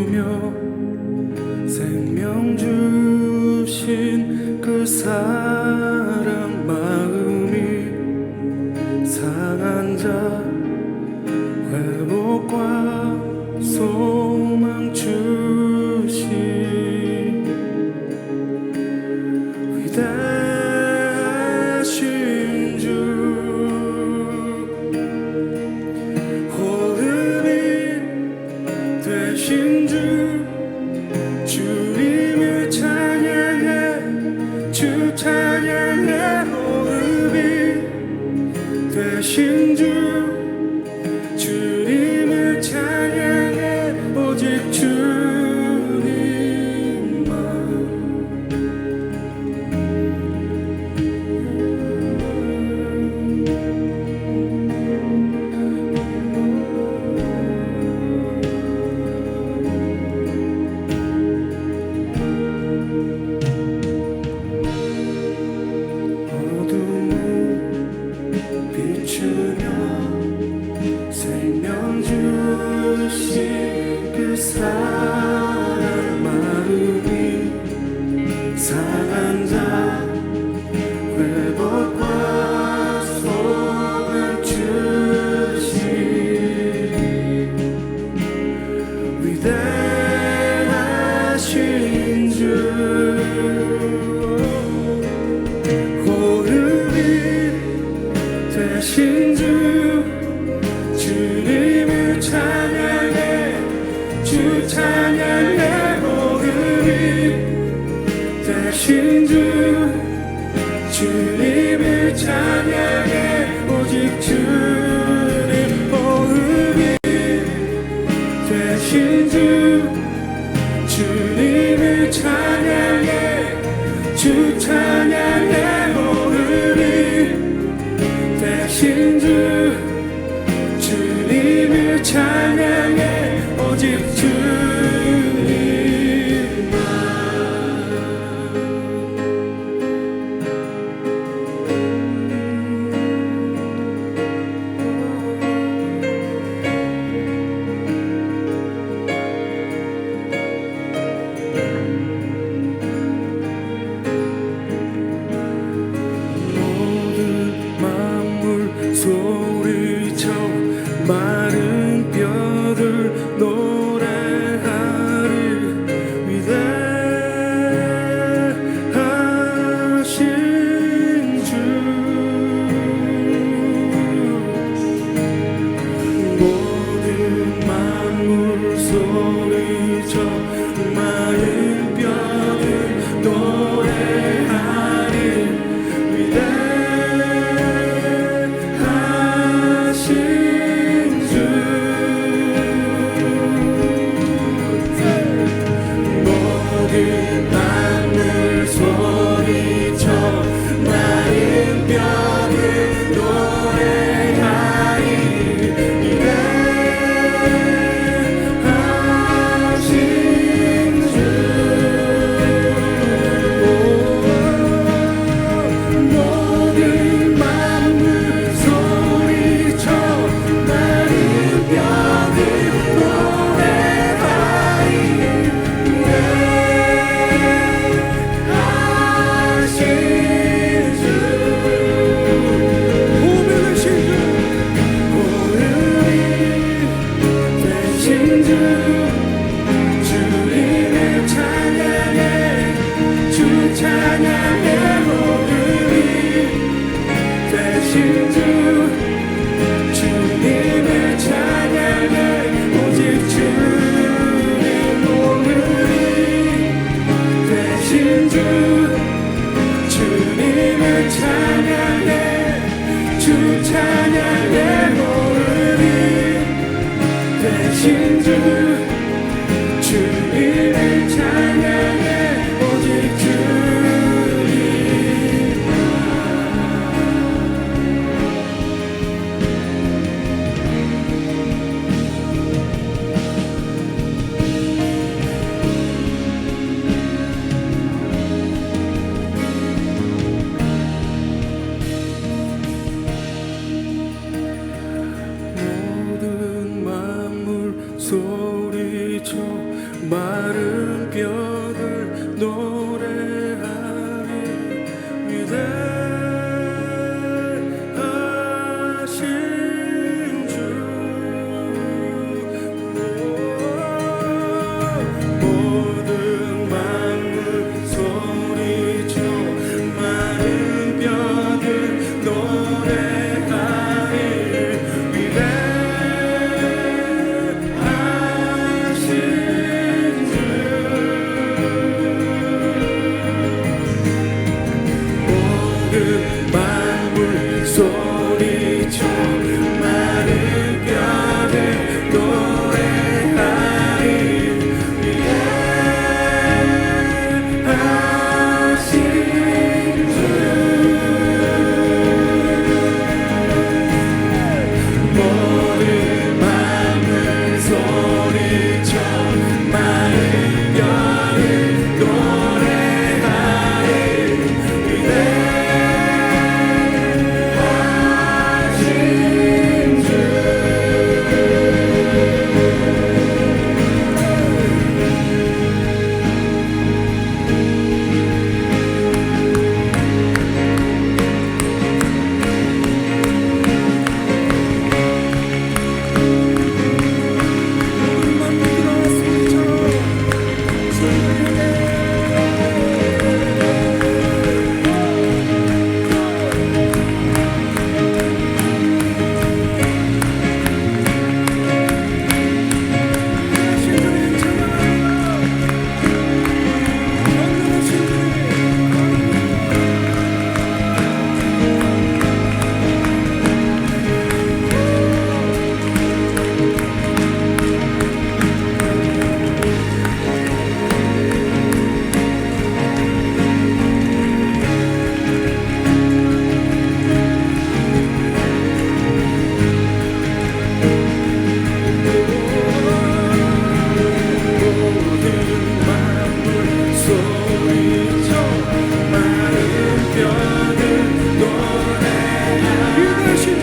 비추며 생명 주신 그 사랑 마음이 상한 자 회복과 소망 주신 위대하신 주 호흡이 되신 주 주님을 찬양해 주 찬양해 호흡이 되신 주 주님을 찬양해 오직 주님만 어둠을 비추며 생명 주신 그 사랑 마음이 상한 자 회복과 소망 주신 위대하신 주 호흡이 되신 주 주님을 찬양해 주 찬양해 호흡이 되신 주 주님을 찬양해 오직 주님 호흡이 되신 주 주님을 찬양해 주 찬양해 호흡이 되신 주 주님을 찬양해 오직 주님만 모든 만물 소리쳐 마른 뼈들 노래하리 위대하신 주 모든 만물 소리쳐 마른 뼈들 노래하리 위대하신 주 모든 만물 소리쳐 마른 뼈를 노래하리 위대하신 주 모든 만물 소리쳐 마른 뼈를 노래하리 위대하신 주 호흡이 되신 주 주님을 찬양해 주 찬양해 호흡이 되신 주 주님을 찬양해 오직 주님 호흡이 되신 주 주님을 찬양해 주 찬양해 호흡이 되신 주 주님을 찬양해 오직 주님만 마른 뼈들 노래하리 위대하신 주 모든 만물 소리쳐 마른 뼈들 노래하리 위대하신 주 모든 만물 소리쳐 마른 뼈들 노래하리 위대하신 주 모든 만물 소리쳐 마른 뼈를 노래하리 위대하신 주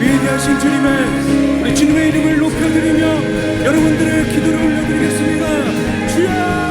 위대하신 주님의 우리 주님의 이름을 높여드리며 여러분들의 기도를 올려드리겠습니다. 주여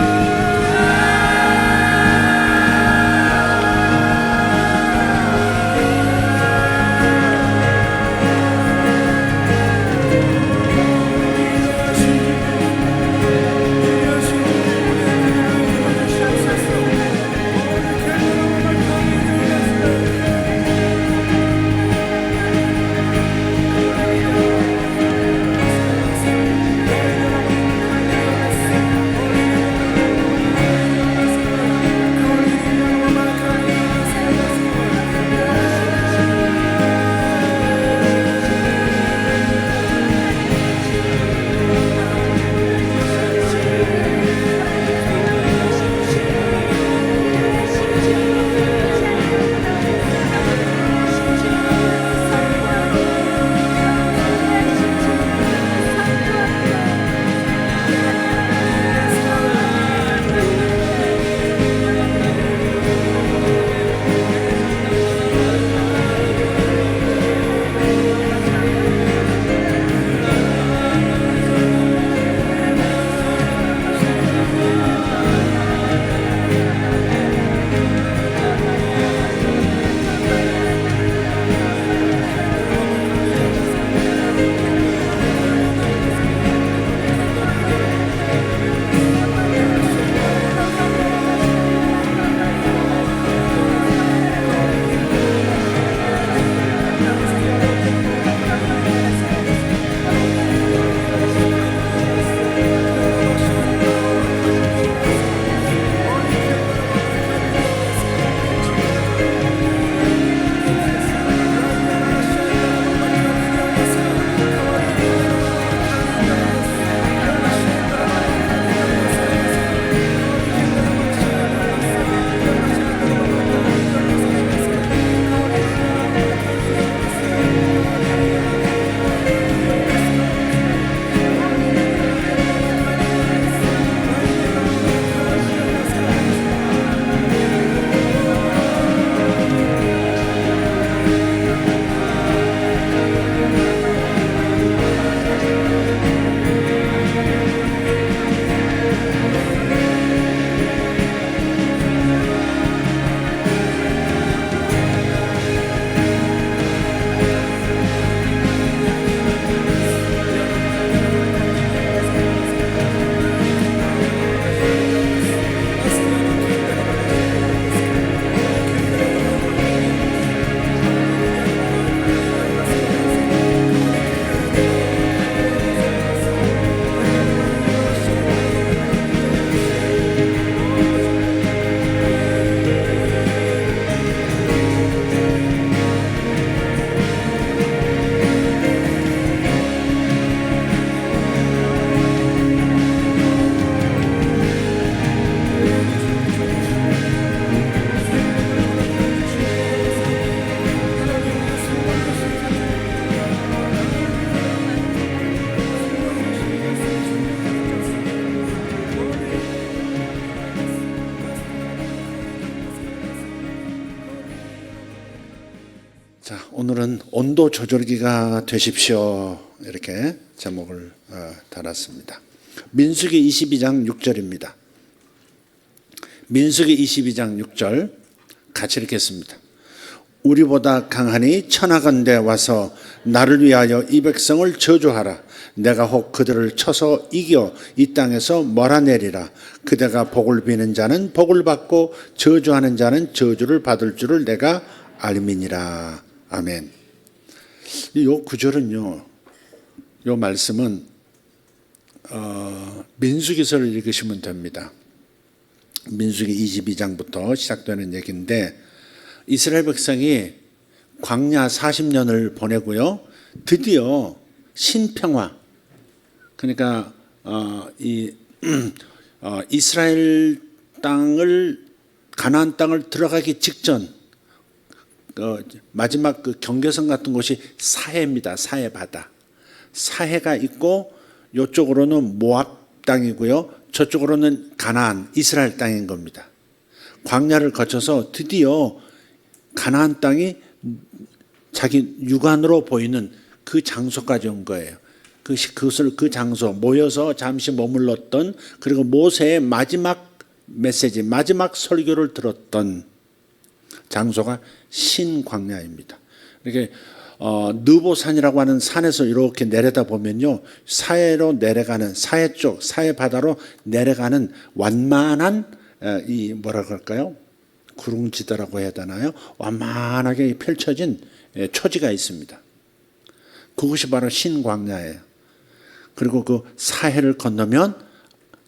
오늘은 온도 조절기가 되십시오. 이렇게 제목을 달았습니다. 민수기 22장 6절입니다. 민수기 22장 6절 같이 읽겠습니다. 우리보다 강하니 천하건대 와서 나를 위하여 이 백성을 저주하라. 내가 혹 그들을 쳐서 이겨 이 땅에서 몰아내리라. 그대가 복을 비는 자는 복을 받고 저주하는 자는 저주를 받을 줄을 내가 알미니라. 아멘. 이 구절은요, 이 말씀은 민수기서를 읽으시면 됩니다. 민수기 22장부터 시작되는 얘기인데, 이스라엘 백성이 광야 40년을 보내고요, 드디어 신평화, 그러니까 이스라엘 땅을, 가나안 땅을 들어가기 직전 마지막 그 경계선 같은 곳이 사해입니다. 사해 바다. 사해가 있고 이쪽으로는 모압 땅이고요, 저쪽으로는 가나안, 이스라엘 땅인 겁니다. 광야를 거쳐서 드디어 가나안 땅이 자기 육안으로 보이는 그 장소까지 온 거예요. 그 장소 모여서 잠시 머물렀던, 그리고 모세의 마지막 메시지, 마지막 설교를 들었던 장소가 신광야입니다. 이렇게 느보산이라고 하는 산에서 이렇게 내려다 보면요, 사해로 내려가는, 사해 쪽, 사해 바다로 내려가는 완만한 이 뭐라 그럴까요? 구릉지대라고 해야 되나요? 완만하게 펼쳐진 초지가 있습니다. 그것이 바로 신광야예요. 그리고 그 사해를 건너면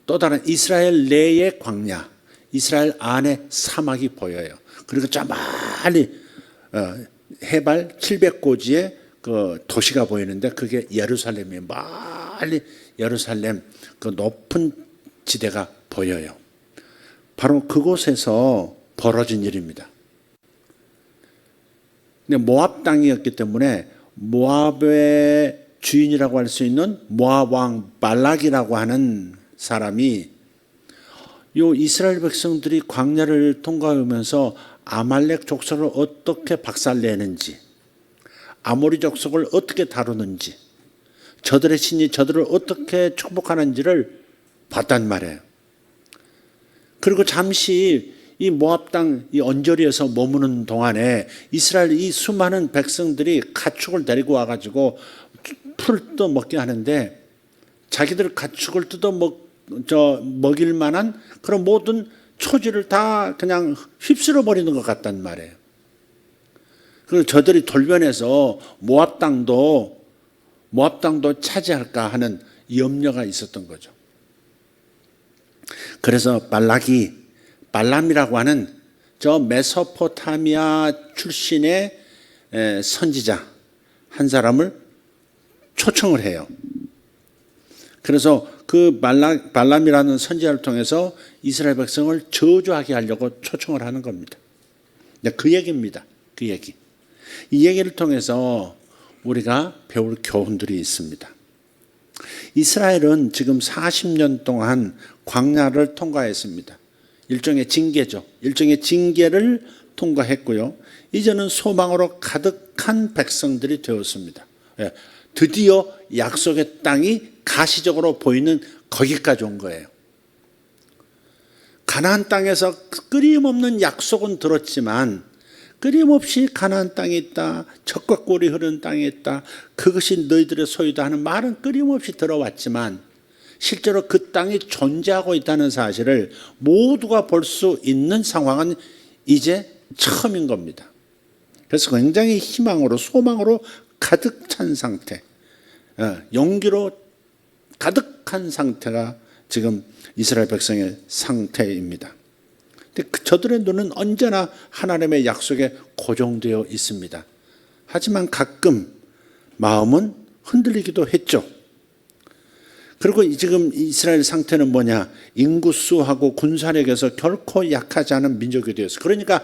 또 다른 이스라엘 내의 광야, 이스라엘 안에 사막이 보여요. 그리고 저 멀리 해발 700고지의 그 도시가 보이는데, 그게 예루살렘이에요. 멀리 예루살렘 그 높은 지대가 보여요. 바로 그곳에서 벌어진 일입니다. 근데 모압 땅이었기 때문에 모압의 주인이라고 할 수 있는 모압 왕 발락이라고 하는 사람이 요 이스라엘 백성들이 광야를 통과하면서 아말렉 족속을 어떻게 박살내는지, 아모리 족속을 어떻게 다루는지, 저들의 신이 저들을 어떻게 축복하는지를 봤단 말이에요. 그리고 잠시 이 모압 땅 이 언저리에서 머무는 동안에 이스라엘 이 수많은 백성들이 가축을 데리고 와가지고 풀을 뜯어 먹게 하는데, 자기들 가축을 뜯어 먹일 만한 그런 모든 초지를 다 그냥 휩쓸어 버리는 것 같단 말이에요. 그리고 저들이 돌변해서 모압 땅도 차지할까 하는 염려가 있었던 거죠. 그래서 발람이라고 하는 저 메소포타미아 출신의 선지자 한 사람을 초청을 해요. 그래서 그 발람이라는 선지자를 통해서 이스라엘 백성을 저주하게 하려고 초청을 하는 겁니다. 그 얘기입니다. 그 얘기. 이 얘기를 통해서 우리가 배울 교훈들이 있습니다. 이스라엘은 지금 40년 동안 광야를 통과했습니다. 일종의 징계죠. 일종의 징계를 통과했고요. 이제는 소망으로 가득한 백성들이 되었습니다. 드디어 약속의 땅이 가시적으로 보이는 거기까지 온 거예요. 가나안 땅에서 끊임없는 약속은 들었지만, 끊임없이 가나안 땅이 있다, 젖과 꿀이 흐르는 땅이 있다, 그것이 너희들의 소유다 하는 말은 끊임없이 들어왔지만, 실제로 그 땅이 존재하고 있다는 사실을 모두가 볼 수 있는 상황은 이제 처음인 겁니다. 그래서 굉장히 희망으로, 소망으로 가득 찬 상태, 용기로 가득한 상태가 지금 이스라엘 백성의 상태입니다. 근데 저들의 눈은 언제나 하나님의 약속에 고정되어 있습니다. 하지만 가끔 마음은 흔들리기도 했죠. 그리고 지금 이스라엘 상태는 뭐냐? 인구수하고 군사력에서 결코 약하지 않은 민족이 되었어요. 그러니까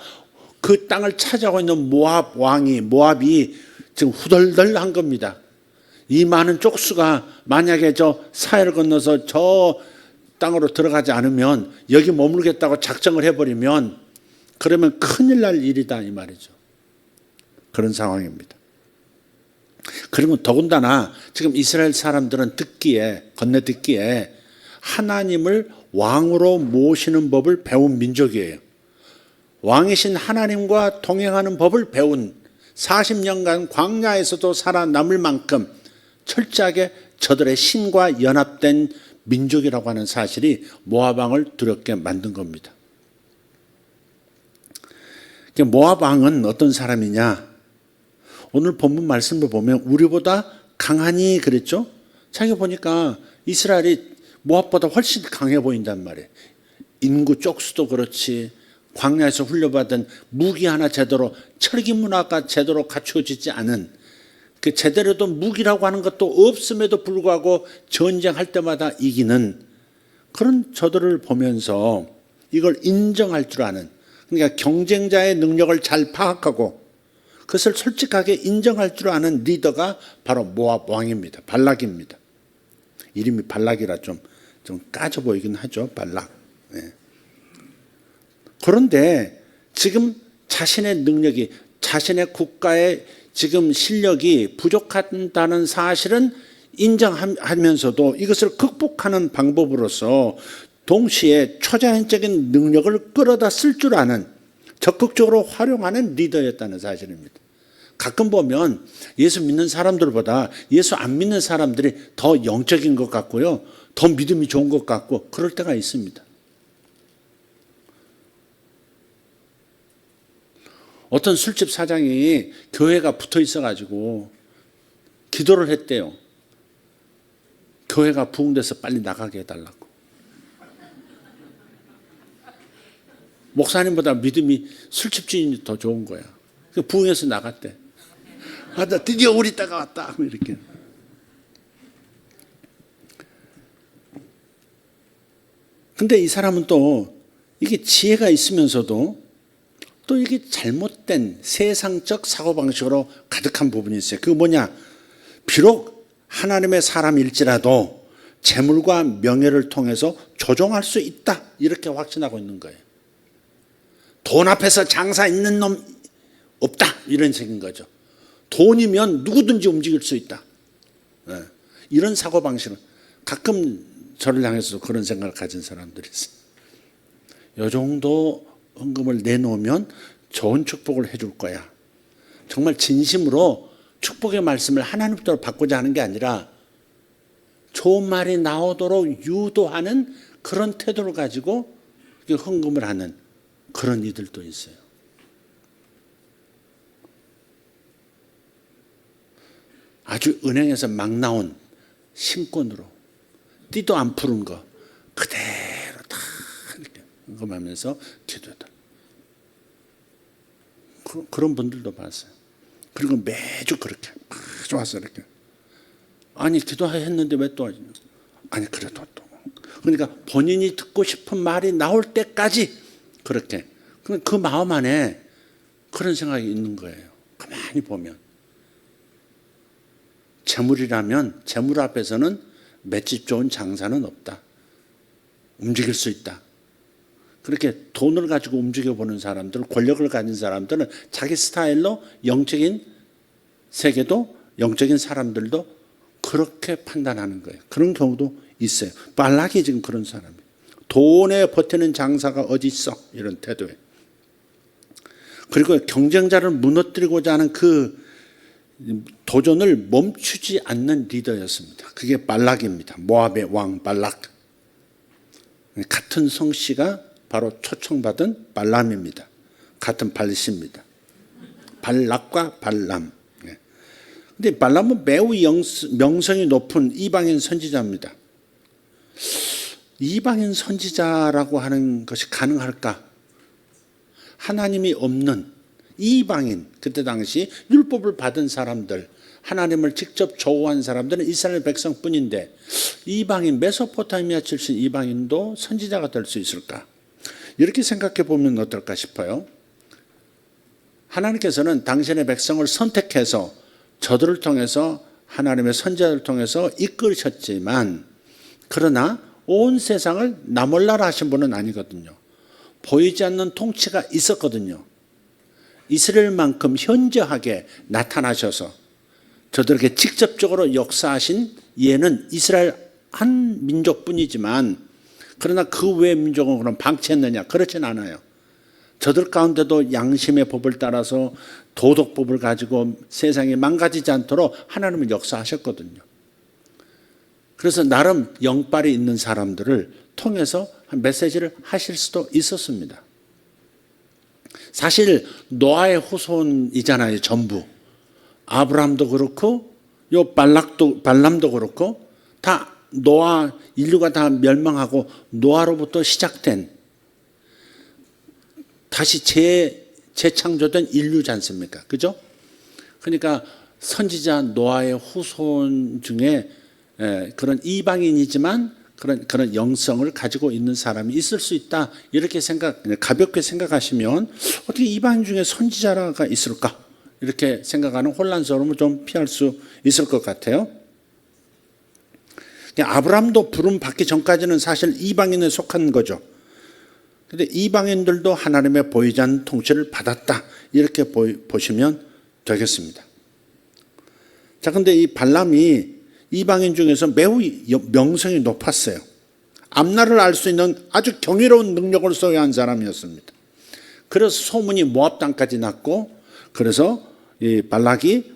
그 땅을 차지하고 있는 모압이 지금 후덜덜한 겁니다. 이 많은 쪽수가 만약에 저 사해를 건너서 저 땅으로 들어가지 않으면, 여기 머물겠다고 작정을 해버리면, 그러면 큰일 날 일이다 이 말이죠. 그런 상황입니다. 그러면 더군다나 지금 이스라엘 사람들은 건네 듣기에 하나님을 왕으로 모시는 법을 배운 민족이에요. 왕이신 하나님과 동행하는 법을 배운 40년간 광야에서도 살아남을 만큼 철저하게 저들의 신과 연합된 민족이라고 하는 사실이 모압 왕을 두렵게 만든 겁니다. 모압 왕은 어떤 사람이냐? 오늘 본문 말씀을 보면 우리보다 강하니 그랬죠? 자기 보니까 이스라엘이 모압보다 훨씬 강해 보인단 말이에요. 인구 쪽수도 그렇지, 광야에서 훈련받은 무기 하나 제대로, 철기 문화가 제대로 갖추어지지 않은, 그 제대로 된 무기라고 하는 것도 없음에도 불구하고 전쟁할 때마다 이기는 그런 저들을 보면서 이걸 인정할 줄 아는, 그러니까 경쟁자의 능력을 잘 파악하고 그것을 솔직하게 인정할 줄 아는 리더가 바로 모압 왕입니다. 발락입니다. 이름이 발락이라 좀 까져 보이긴 하죠. 발락. 네. 그런데 지금 자신의 능력이, 자신의 국가의 지금 실력이 부족하다는 사실은 인정하면서도 이것을 극복하는 방법으로서 동시에 초자연적인 능력을 끌어다 쓸 줄 아는, 적극적으로 활용하는 리더였다는 사실입니다. 가끔 보면 예수 믿는 사람들보다 예수 안 믿는 사람들이 더 영적인 것 같고요, 더 믿음이 좋은 것 같고 그럴 때가 있습니다. 어떤 술집 사장이 교회가 붙어 있어가지고 기도를 했대요. 교회가 부흥돼서 빨리 나가게 해달라고. 목사님보다 믿음이 술집 주인이 더 좋은 거야. 부흥해서 나갔대. 나 드디어 우리 때가 왔다. 이렇게. 근데 이 사람은 또 이게 지혜가 있으면서도 또 이게 잘못된 세상적 사고방식으로 가득한 부분이 있어요. 그게 뭐냐? 비록 하나님의 사람일지라도 재물과 명예를 통해서 조종할 수 있다. 이렇게 확신하고 있는 거예요. 돈 앞에서 장사 있는 놈 없다. 이런 식인 거죠. 돈이면 누구든지 움직일 수 있다. 네. 이런 사고방식은 가끔 저를 향해서도 그런 생각을 가진 사람들이 있어요. 이 정도 헌금을 내놓으면 좋은 축복을 해줄 거야. 정말 진심으로 축복의 말씀을 하나님께로 받고자 하는 게 아니라 좋은 말이 나오도록 유도하는 그런 태도를 가지고 헌금을 하는 그런 이들도 있어요. 아주 은행에서 막 나온 신권으로 띠도 안 푸른 거 그대로 다 이렇게 헌금하면서 기도했다. 그런 분들도 봤어요. 그리고 매주 그렇게 좋았어 이렇게. 아니 기도했는데 왜 또 아니 그래도 또 그러니까 본인이 듣고 싶은 말이 나올 때까지 그렇게 그 마음 안에 그런 생각이 있는 거예요. 가만히 보면 재물이라면 재물 앞에서는 맷집 좋은 장사는 없다. 움직일 수 있다. 그렇게 돈을 가지고 움직여보는 사람들, 권력을 가진 사람들은 자기 스타일로 영적인 세계도 영적인 사람들도 그렇게 판단하는 거예요. 그런 경우도 있어요. 발락이 지금 그런 사람이에요. 돈에 버티는 장사가 어디 있어? 이런 태도에. 그리고 경쟁자를 무너뜨리고자 하는 그 도전을 멈추지 않는 리더였습니다. 그게 발락입니다. 모압의 왕 발락. 같은 성씨가 바로 초청받은 발람입니다. 같은 발씨입니다. 발락과 발람. 근데 발람은 매우 명성이 높은 이방인 선지자입니다. 이방인 선지자라고 하는 것이 가능할까? 하나님이 없는 이방인, 그때 당시 율법을 받은 사람들, 하나님을 직접 조우한 사람들은 이스라엘 백성뿐인데 이방인, 메소포타미아 출신 이방인도 선지자가 될 수 있을까? 이렇게 생각해 보면 어떨까 싶어요. 하나님께서는 당신의 백성을 선택해서 저들을 통해서 하나님의 선지자를 통해서 이끌으셨지만 그러나 온 세상을 나몰라라 하신 분은 아니거든요. 보이지 않는 통치가 있었거든요. 이스라엘만큼 현저하게 나타나셔서 저들에게 직접적으로 역사하신 예는 이스라엘 한 민족뿐이지만, 그러나 그 외 민족은 그럼 방치했느냐? 그렇진 않아요. 저들 가운데도 양심의 법을 따라서 도덕법을 가지고 세상이 망가지지 않도록 하나님은 역사하셨거든요. 그래서 나름 영빨이 있는 사람들을 통해서 메시지를 하실 수도 있었습니다. 사실 노아의 후손이잖아요, 전부. 아브라함도 그렇고 요 발람도 그렇고 다 노아, 인류가 다 멸망하고 노아로부터 시작된, 다시 재창조된 인류지 않습니까? 그죠? 그러니까 선지자 노아의 후손 중에 그런 이방인이지만 그런 영성을 가지고 있는 사람이 있을 수 있다, 이렇게 가볍게 생각하시면 어떻게 이방인 중에 선지자가 있을까? 이렇게 생각하는 혼란스러움을 좀 피할 수 있을 것 같아요. 아브라함도 부름 받기 전까지는 사실 이방인에 속한 거죠. 그런데 이방인들도 하나님의 보이지 않는 통치를 받았다, 이렇게 보시면 되겠습니다. 자, 근데 이 발람이 이방인 중에서 매우 명성이 높았어요. 앞날을 알 수 있는 아주 경이로운 능력을 소유한 사람이었습니다. 그래서 소문이 모압 땅까지 났고, 그래서 이 발락이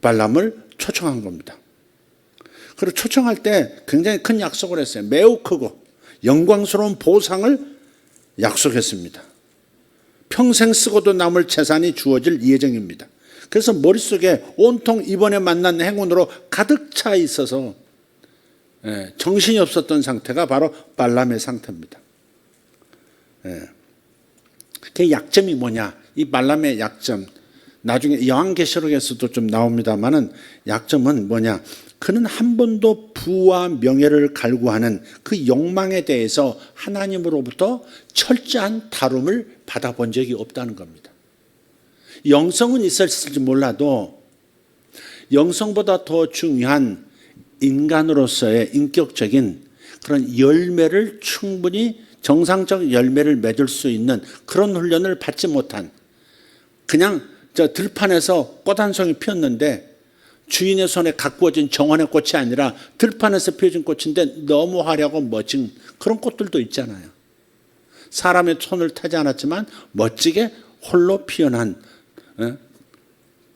발람을 초청한 겁니다. 그리고 초청할 때 굉장히 큰 약속을 했어요. 매우 크고 영광스러운 보상을 약속했습니다. 평생 쓰고도 남을 재산이 주어질 예정입니다. 그래서 머릿속에 온통 이번에 만난 행운으로 가득 차 있어서 정신이 없었던 상태가 바로 발람의 상태입니다. 그 약점이 뭐냐? 이 발람의 약점, 나중에 요한계시록에서도 좀 나옵니다만은, 약점은 뭐냐? 그는 한 번도 부와 명예를 갈구하는 그 욕망에 대해서 하나님으로부터 철저한 다룸을 받아본 적이 없다는 겁니다. 영성은 있었을지 몰라도 영성보다 더 중요한 인간으로서의 인격적인 그런 열매를, 충분히 정상적 열매를 맺을 수 있는 그런 훈련을 받지 못한, 그냥 저 들판에서 꽃 한 송이 피었는데 주인의 손에 가꾸어진 정원의 꽃이 아니라 들판에서 피어진 꽃인데 너무 화려하고 멋진 그런 꽃들도 있잖아요. 사람의 손을 타지 않았지만 멋지게 홀로 피어난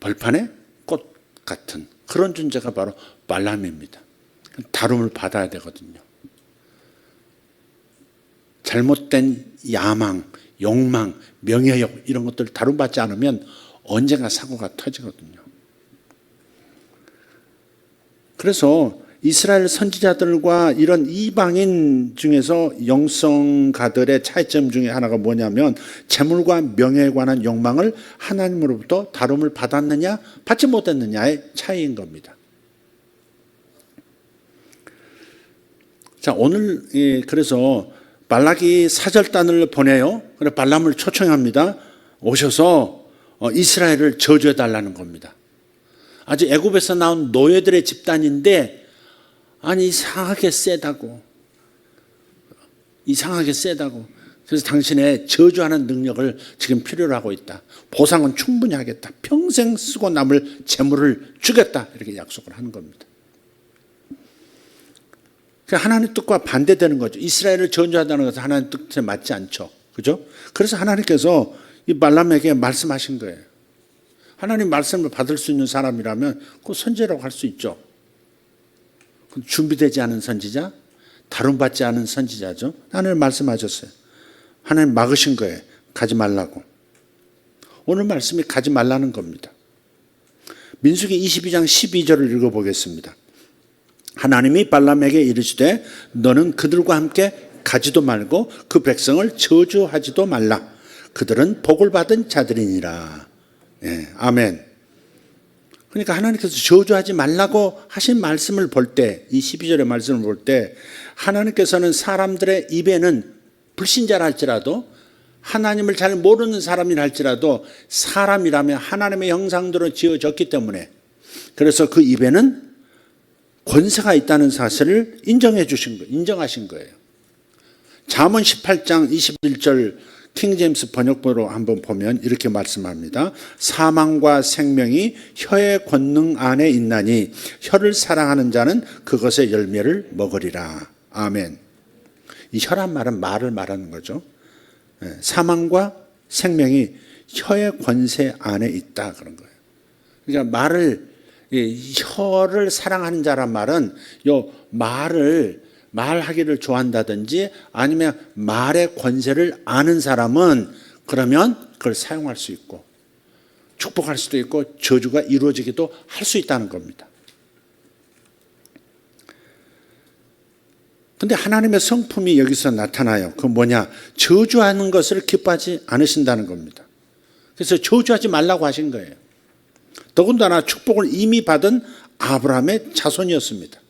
벌판의 꽃 같은 그런 존재가 바로 발람입니다. 다룸을 받아야 되거든요. 잘못된 야망, 욕망, 명예욕 이런 것들 다룸받지 않으면 언젠가 사고가 터지거든요. 그래서 이스라엘 선지자들과 이런 이방인 중에서 영성가들의 차이점 중에 하나가 뭐냐면, 재물과 명예에 관한 욕망을 하나님으로부터 다룸을 받았느냐 받지 못했느냐의 차이인 겁니다. 자, 오늘 그래서 발락이 사절단을 보내요. 그래서 발람을 초청합니다. 오셔서 이스라엘을 저주해 달라는 겁니다. 아주 애굽에서 나온 노예들의 집단인데, 아니 이상하게 세다고. 그래서 당신의 저주하는 능력을 지금 필요로 하고 있다. 보상은 충분히 하겠다. 평생 쓰고 남을 재물을 주겠다. 이렇게 약속을 하는 겁니다. 하나님 뜻과 반대되는 거죠. 이스라엘을 저주하다는 것은 하나님 뜻에 맞지 않죠. 그죠? 그래서 하나님께서 이 발람에게 말씀하신 거예요. 하나님 말씀을 받을 수 있는 사람이라면 그 선지자라고 할 수 있죠. 준비되지 않은 선지자, 다룸받지 않은 선지자죠. 하나님 말씀하셨어요. 하나님 막으신 거예요. 가지 말라고. 오늘 말씀이 가지 말라는 겁니다. 민수기 22장 12절을 읽어보겠습니다. 하나님이 발람에게 이르시되 너는 그들과 함께 가지도 말고 그 백성을 저주하지도 말라. 그들은 복을 받은 자들이니라. 예, 아멘. 그러니까 하나님께서 저주하지 말라고 하신 말씀을 볼 때, 이 12절의 말씀을 볼 때, 하나님께서는 사람들의 입에는 불신자라 할지라도, 하나님을 잘 모르는 사람이라 할지라도 사람이라면 하나님의 형상대로 지어졌기 때문에, 그래서 그 입에는 권세가 있다는 사실을 인정하신 거예요. 잠언 18장 21절 킹제임스 번역본으로 한번 보면 이렇게 말씀합니다. 사망과 생명이 혀의 권능 안에 있나니 혀를 사랑하는 자는 그것의 열매를 먹으리라. 아멘. 이 혀란 말은 말을 말하는 거죠. 사망과 생명이 혀의 권세 안에 있다 그런 거예요. 그러니까 혀를 사랑하는 자란 말은 요 말하기를 좋아한다든지 아니면 말의 권세를 아는 사람은 그러면 그걸 사용할 수 있고 축복할 수도 있고 저주가 이루어지기도 할 수 있다는 겁니다. 근데 하나님의 성품이 여기서 나타나요. 그 뭐냐? 저주하는 것을 기뻐하지 않으신다는 겁니다. 그래서 저주하지 말라고 하신 거예요. 더군다나 축복을 이미 받은 아브라함의 자손이었습니다.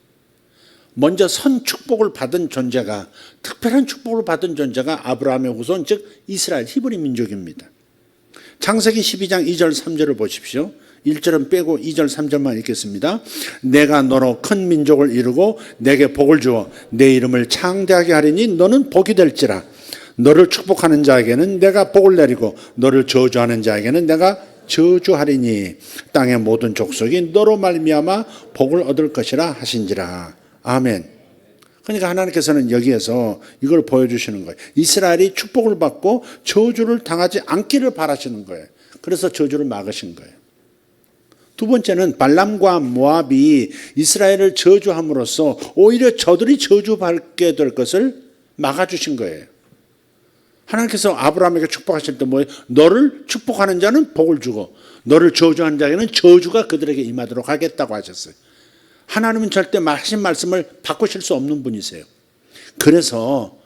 먼저 선 축복을 받은 존재가, 특별한 축복을 받은 존재가 아브라함의 후손, 즉 이스라엘 히브리 민족입니다. 창세기 12장 2절 3절을 보십시오. 1절은 빼고 2절 3절만 읽겠습니다. 내가 너로 큰 민족을 이루고 내게 복을 주어 내 이름을 창대하게 하리니 너는 복이 될지라. 너를 축복하는 자에게는 내가 복을 내리고 너를 저주하는 자에게는 내가 저주하리니 땅의 모든 족속이 너로 말미암아 복을 얻을 것이라 하신지라. 아멘. 그러니까 하나님께서는 여기에서 이걸 보여주시는 거예요. 이스라엘이 축복을 받고 저주를 당하지 않기를 바라시는 거예요. 그래서 저주를 막으신 거예요. 두 번째는 발람과 모압이 이스라엘을 저주함으로써 오히려 저들이 저주받게 될 것을 막아주신 거예요. 하나님께서 아브라함에게 축복하실 때 뭐예요? 너를 축복하는 자는 복을 주고 너를 저주하는 자에게는 저주가 그들에게 임하도록 하겠다고 하셨어요. 하나님은 절대 하신 말씀을 바꾸실 수 없는 분이세요. 그래서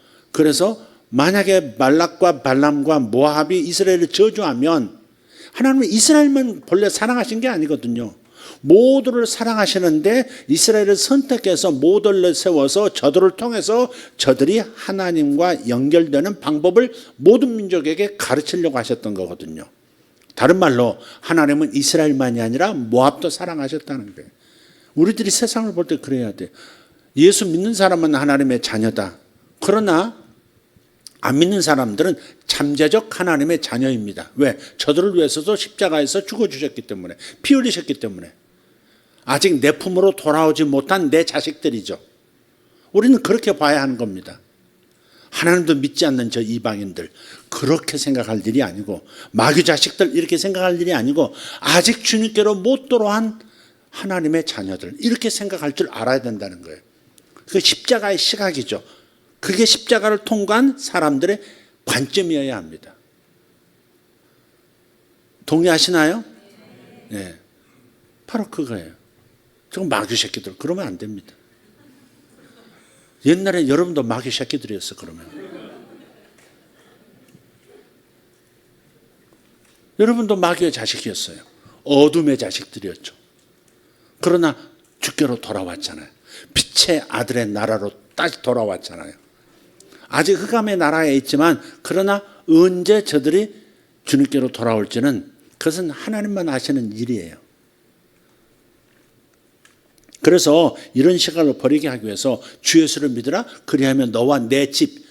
만약에 발락과 발람과 모압이 이스라엘을 저주하면 하나님은 이스라엘만 본래 사랑하신 게 아니거든요. 모두를 사랑하시는데 이스라엘을 선택해서 모델로 세워서 저들을 통해서 저들이 하나님과 연결되는 방법을 모든 민족에게 가르치려고 하셨던 거거든요. 다른 말로 하나님은 이스라엘만이 아니라 모압도 사랑하셨다는 거예요. 우리들이 세상을 볼 때 그래야 돼. 예수 믿는 사람은 하나님의 자녀다. 그러나 안 믿는 사람들은 잠재적 하나님의 자녀입니다. 왜? 저들을 위해서도 십자가에서 죽어주셨기 때문에, 피 흘리셨기 때문에. 아직 내 품으로 돌아오지 못한 내 자식들이죠. 우리는 그렇게 봐야 하는 겁니다. 하나님도 믿지 않는 저 이방인들 그렇게 생각할 일이 아니고, 마귀 자식들 이렇게 생각할 일이 아니고, 아직 주님께로 못 돌아온 하나님의 자녀들 이렇게 생각할 줄 알아야 된다는 거예요. 그 십자가의 시각이죠. 그게 십자가를 통과한 사람들의 관점이어야 합니다. 동의하시나요? 네. 바로 그거예요. 저건 마귀 새끼들 그러면 안 됩니다. 옛날에 여러분도 마귀 새끼들이었어. 그러면 여러분도 마귀의 자식이었어요. 어둠의 자식들이었죠. 그러나 주께로 돌아왔잖아요. 빛의 아들의 나라로 다시 돌아왔잖아요. 아직 흑암의 나라에 있지만 그러나 언제 저들이 주님께로 돌아올지는 그것은 하나님만 아시는 일이에요. 그래서 이런 시각을 버리게 하기 위해서 주 예수를 믿으라. 그리하면 너와 내 집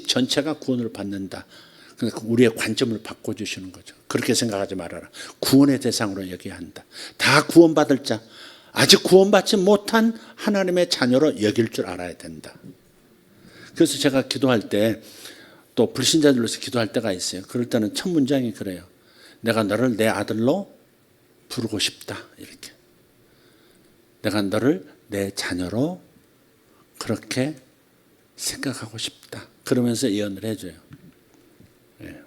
전체가 구원을 받는다. 그러니까 우리의 관점을 바꿔주시는 거죠. 그렇게 생각하지 말아라. 구원의 대상으로 여겨야 한다. 다 구원받을 자, 아직 구원받지 못한 하나님의 자녀로 여길 줄 알아야 된다. 그래서 제가 기도할 때 또 불신자들로서 기도할 때가 있어요. 그럴 때는 첫 문장이 그래요. 내가 너를 내 아들로 부르고 싶다. 이렇게. 내가 너를 내 자녀로 그렇게 생각하고 싶다. 그러면서 예언을 해줘요. 예.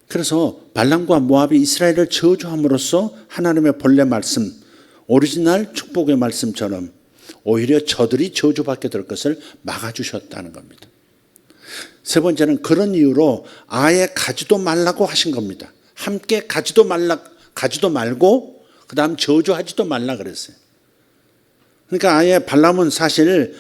그래서 발람과 모압이 이스라엘을 저주함으로써 하나님의 본래 말씀, 오리지널 축복의 말씀처럼 오히려 저들이 저주받게 될 것을 막아주셨다는 겁니다. 세 번째는 그런 이유로 아예 가지도 말라고 하신 겁니다. 함께 가지도 말고 그 다음 저주하지도 말라 그랬어요. 그러니까 아예 발람은 사실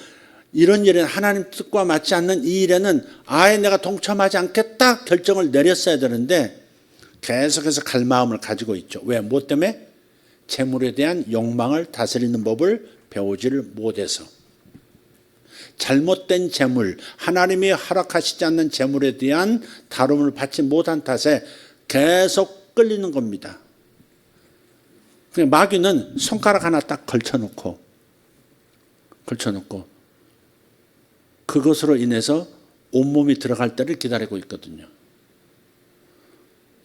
이런 일에 하나님 뜻과 맞지 않는 이 일에는 아예 내가 동참하지 않겠다 결정을 내렸어야 되는데 계속해서 갈 마음을 가지고 있죠. 왜? 뭐 때문에? 재물에 대한 욕망을 다스리는 법을 배우지를 못해서. 잘못된 재물, 하나님이 허락하시지 않는 재물에 대한 다rum을 받지 못한 탓에 계속 끌리는 겁니다. 마귀는 손가락 하나 딱 걸쳐놓고 그것으로 인해서 온몸이 들어갈 때를 기다리고 있거든요.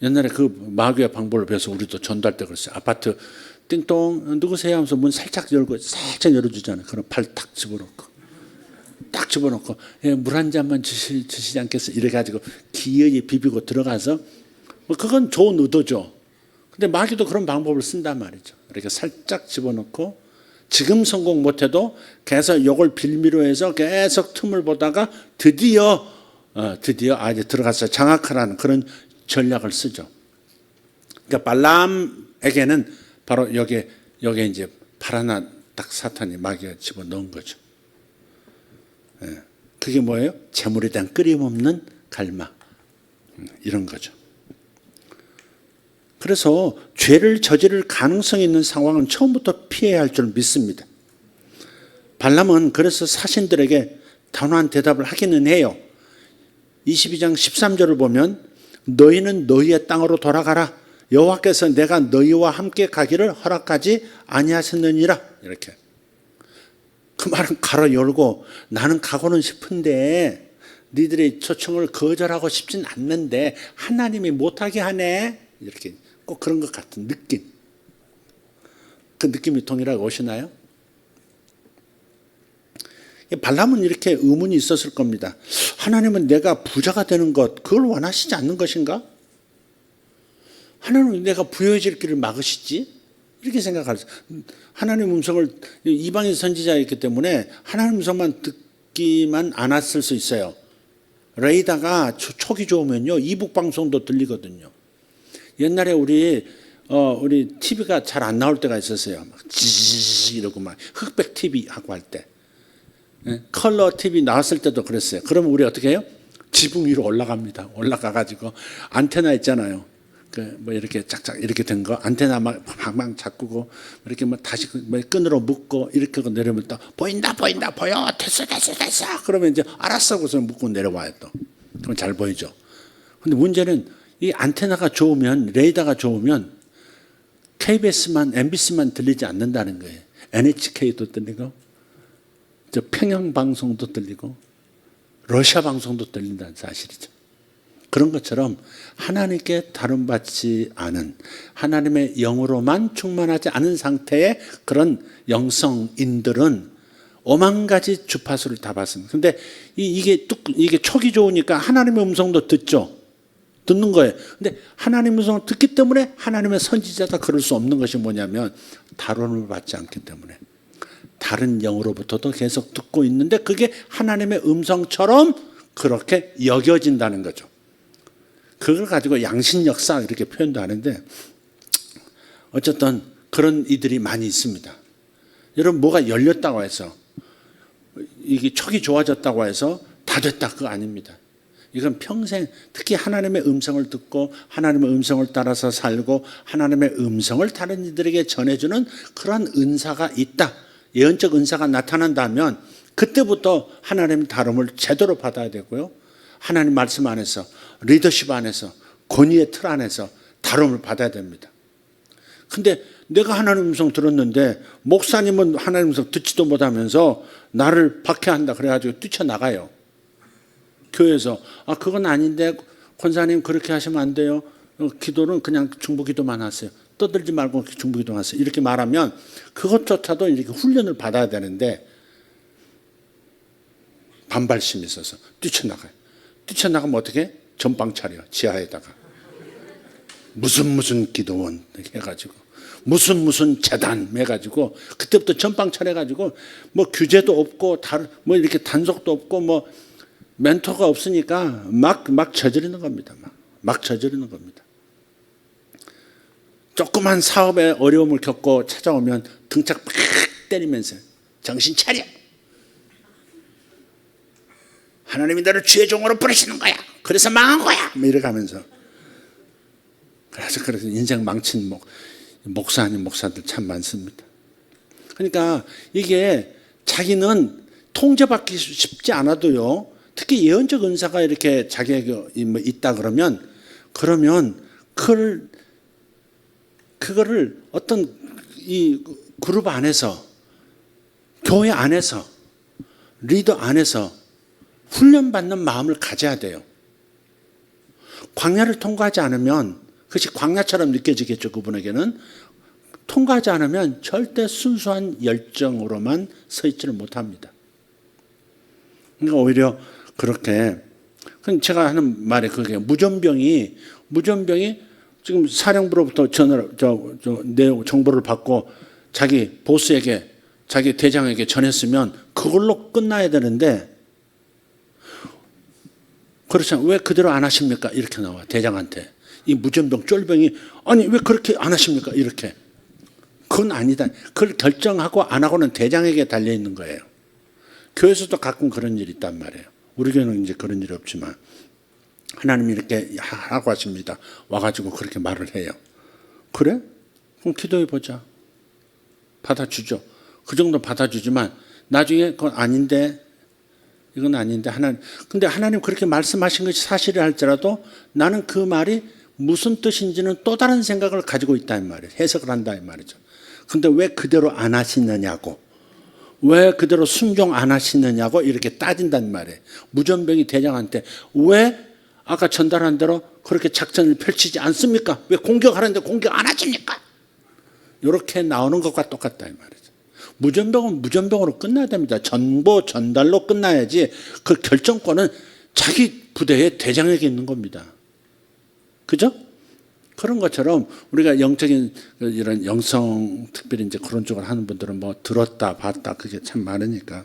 옛날에 그 마귀의 방법을 배워서 우리도 전도할 때 그랬어요. 아파트 띵동 누구세요 하면서 문 살짝 열고 살짝 열어주잖아요. 그럼 발 딱 집어넣고 예, 물 한 잔만 주시지 않겠어요? 이래 가지고 기어이 비비고 들어가서 뭐 그건 좋은 의도죠. 근데 마귀도 그런 방법을 쓴단 말이죠. 이렇게 살짝 집어넣고 지금 성공 못해도 계속 이걸 빌미로 해서 계속 틈을 보다가 드디어 이제 들어가서 장악하라는 그런 전략을 쓰죠. 그러니까 발람에게는 바로 여기에 이제 발 하나 딱 사탄이 마귀가 집어넣은 거죠. 그게 뭐예요? 재물에 대한 끊임없는 갈망, 이런 거죠. 그래서 죄를 저지를 가능성이 있는 상황은 처음부터 피해야 할 줄 믿습니다. 발람은 그래서 사신들에게 단호한 대답을 하기는 해요. 22장 13절을 보면 너희는 너희의 땅으로 돌아가라. 여호와께서 내가 너희와 함께 가기를 허락하지 아니하셨느니라. 이렇게. 그 말은 가로 열고 나는 가고는 싶은데 니들의 초청을 거절하고 싶진 않는데 하나님이 못하게 하네. 이렇게 꼭 그런 것 같은 느낌. 그 느낌이 동일하게 오시나요? 발람은 이렇게 의문이 있었을 겁니다. 하나님은 내가 부자가 되는 것, 그걸 원하시지 않는 것인가? 하나님은 내가 부여해질 길을 막으시지? 이렇게 생각할 수. 하나님 음성을 이방인 선지자였기 때문에 하나님 음성만 듣기만 않았을 수 있어요. 레이다가 촉이 좋으면요 이북 방송도 들리거든요. 옛날에 우리 TV가 잘 안 나올 때가 있었어요. 막 지지지 이러고 막 흑백 TV 하고 할 때, 컬러 TV 나왔을 때도 그랬어요. 그러면 우리 어떻게 해요? 지붕 위로 올라갑니다. 올라가가지고 안테나 있잖아요. 뭐 이렇게 짝짝 이렇게 된 거 안테나 막 잡고 이렇게 뭐 다시 끈으로 묶고 이렇게 내려면 또 보인다 보여 됐어 그러면 이제 알았어 하고서 묶고 내려와요 또. 그럼 잘 보이죠. 근데 문제는 이 안테나가 좋으면 레이더가 좋으면 KBS만 MBC만 들리지 않는다는 거예요. NHK도 들리고 저 평양 방송도 들리고 러시아 방송도 들린다는 사실이죠. 그런 것처럼 하나님께 다름받지 않은 하나님의 영으로만 충만하지 않은 상태의 그런 영성인들은 오만 가지 주파수를 다 받습니다. 그런데 이게 촉이 좋으니까 하나님의 음성도 듣는 거예요. 근데 하나님의 음성을 듣기 때문에 하나님의 선지자가 그럴 수 없는 것이 뭐냐면 다름을 받지 않기 때문에 다른 영으로부터도 계속 듣고 있는데 그게 하나님의 음성처럼 그렇게 여겨진다는 거죠. 그걸 가지고 양신역사 이렇게 표현도 하는데 어쨌든 그런 이들이 많이 있습니다. 여러분 뭐가 열렸다고 해서 이게 촉이 좋아졌다고 해서 다 됐다 그거 아닙니다. 이건 평생 특히 하나님의 음성을 듣고 하나님의 음성을 따라서 살고 하나님의 음성을 다른 이들에게 전해주는 그런 은사가 있다. 예언적 은사가 나타난다면 그때부터 하나님의 다름을 제대로 받아야 되고요. 하나님 말씀 안에서 리더십 안에서 권위의 틀 안에서 다름을 받아야 됩니다. 근데 내가 하나님 음성 들었는데 목사님은 하나님 음성 듣지도 못하면서 나를 박해한다 그래가지고 뛰쳐나가요. 교회에서 그건 아닌데 권사님 그렇게 하시면 안 돼요. 기도는 그냥 중보기도만 하세요. 떠들지 말고 중보기도만 하세요. 이렇게 말하면 그것조차도 이렇게 훈련을 받아야 되는데 반발심이 있어서 뛰쳐나가요. 뛰쳐나가면 어떻게? 전방 차려 지하에다가 무슨 기도원 해가지고 무슨 재단 해가지고 그때부터 전방 차려가지고 뭐 규제도 없고 뭐 이렇게 단속도 없고 뭐 멘토가 없으니까 막 저지르는 겁니다. 막 저지르는 겁니다. 조그만 사업에 어려움을 겪고 찾아오면 등짝 팍 때리면서 정신 차려. 하나님이 너를 주의 종으로 부르시는 거야. 그래서 망한 거야. 뭐 이렇게 하면서. 그래서 인생 망친 목사 아닌 목사들 참 많습니다. 그러니까 이게 자기는 통제받기 쉽지 않아도요. 특히 예언적 은사가 이렇게 자기에게 있다 그러면 그거를 어떤 이 그룹 안에서, 교회 안에서, 리더 안에서 훈련받는 마음을 가져야 돼요. 광야를 통과하지 않으면, 그것이 광야처럼 느껴지겠죠, 그분에게는. 통과하지 않으면 절대 순수한 열정으로만 서 있지를 못합니다. 그러니까 오히려 그렇게, 제가 하는 말이 그게 무전병이 지금 사령부로부터 정보를 받고 자기 보스에게, 자기 대장에게 전했으면 그걸로 끝나야 되는데, 그렇잖아요. 왜 그대로 안 하십니까? 이렇게 나와, 대장한테. 이 무전병, 쫄병이, 아니, 왜 그렇게 안 하십니까? 이렇게. 그건 아니다. 그걸 결정하고 안 하고는 대장에게 달려있는 거예요. 교회에서도 가끔 그런 일이 있단 말이에요. 우리 교회는 이제 그런 일이 없지만. 하나님이 이렇게 하라고 하십니다. 와가지고 그렇게 말을 해요. 그래? 그럼 기도해 보자. 받아주죠. 그 정도 받아주지만 나중에 그건 아닌데, 이건 아닌데 근데 하나님 그렇게 말씀하신 것이 사실이 할지라도 나는 그 말이 무슨 뜻인지는 또 다른 생각을 가지고 있다 이 말이에요. 해석을 한다 이 말이죠. 근데 왜 그대로 안 하시느냐고, 왜 그대로 순종 안 하시느냐고 이렇게 따진단 말이에요. 무전병이 대장한테 왜 아까 전달한 대로 그렇게 작전을 펼치지 않습니까? 왜 공격하는데 공격 안 하십니까? 이렇게 나오는 것과 똑같다 이 말이죠. 무전병은 무전병으로 끝나야 됩니다. 정보 전달로 끝나야지 그 결정권은 자기 부대의 대장에게 있는 겁니다. 그죠? 그런 것처럼 우리가 영적인 이런 영성, 특별히 이제 그런 쪽을 하는 분들은 뭐 들었다 봤다 그게 참 많으니까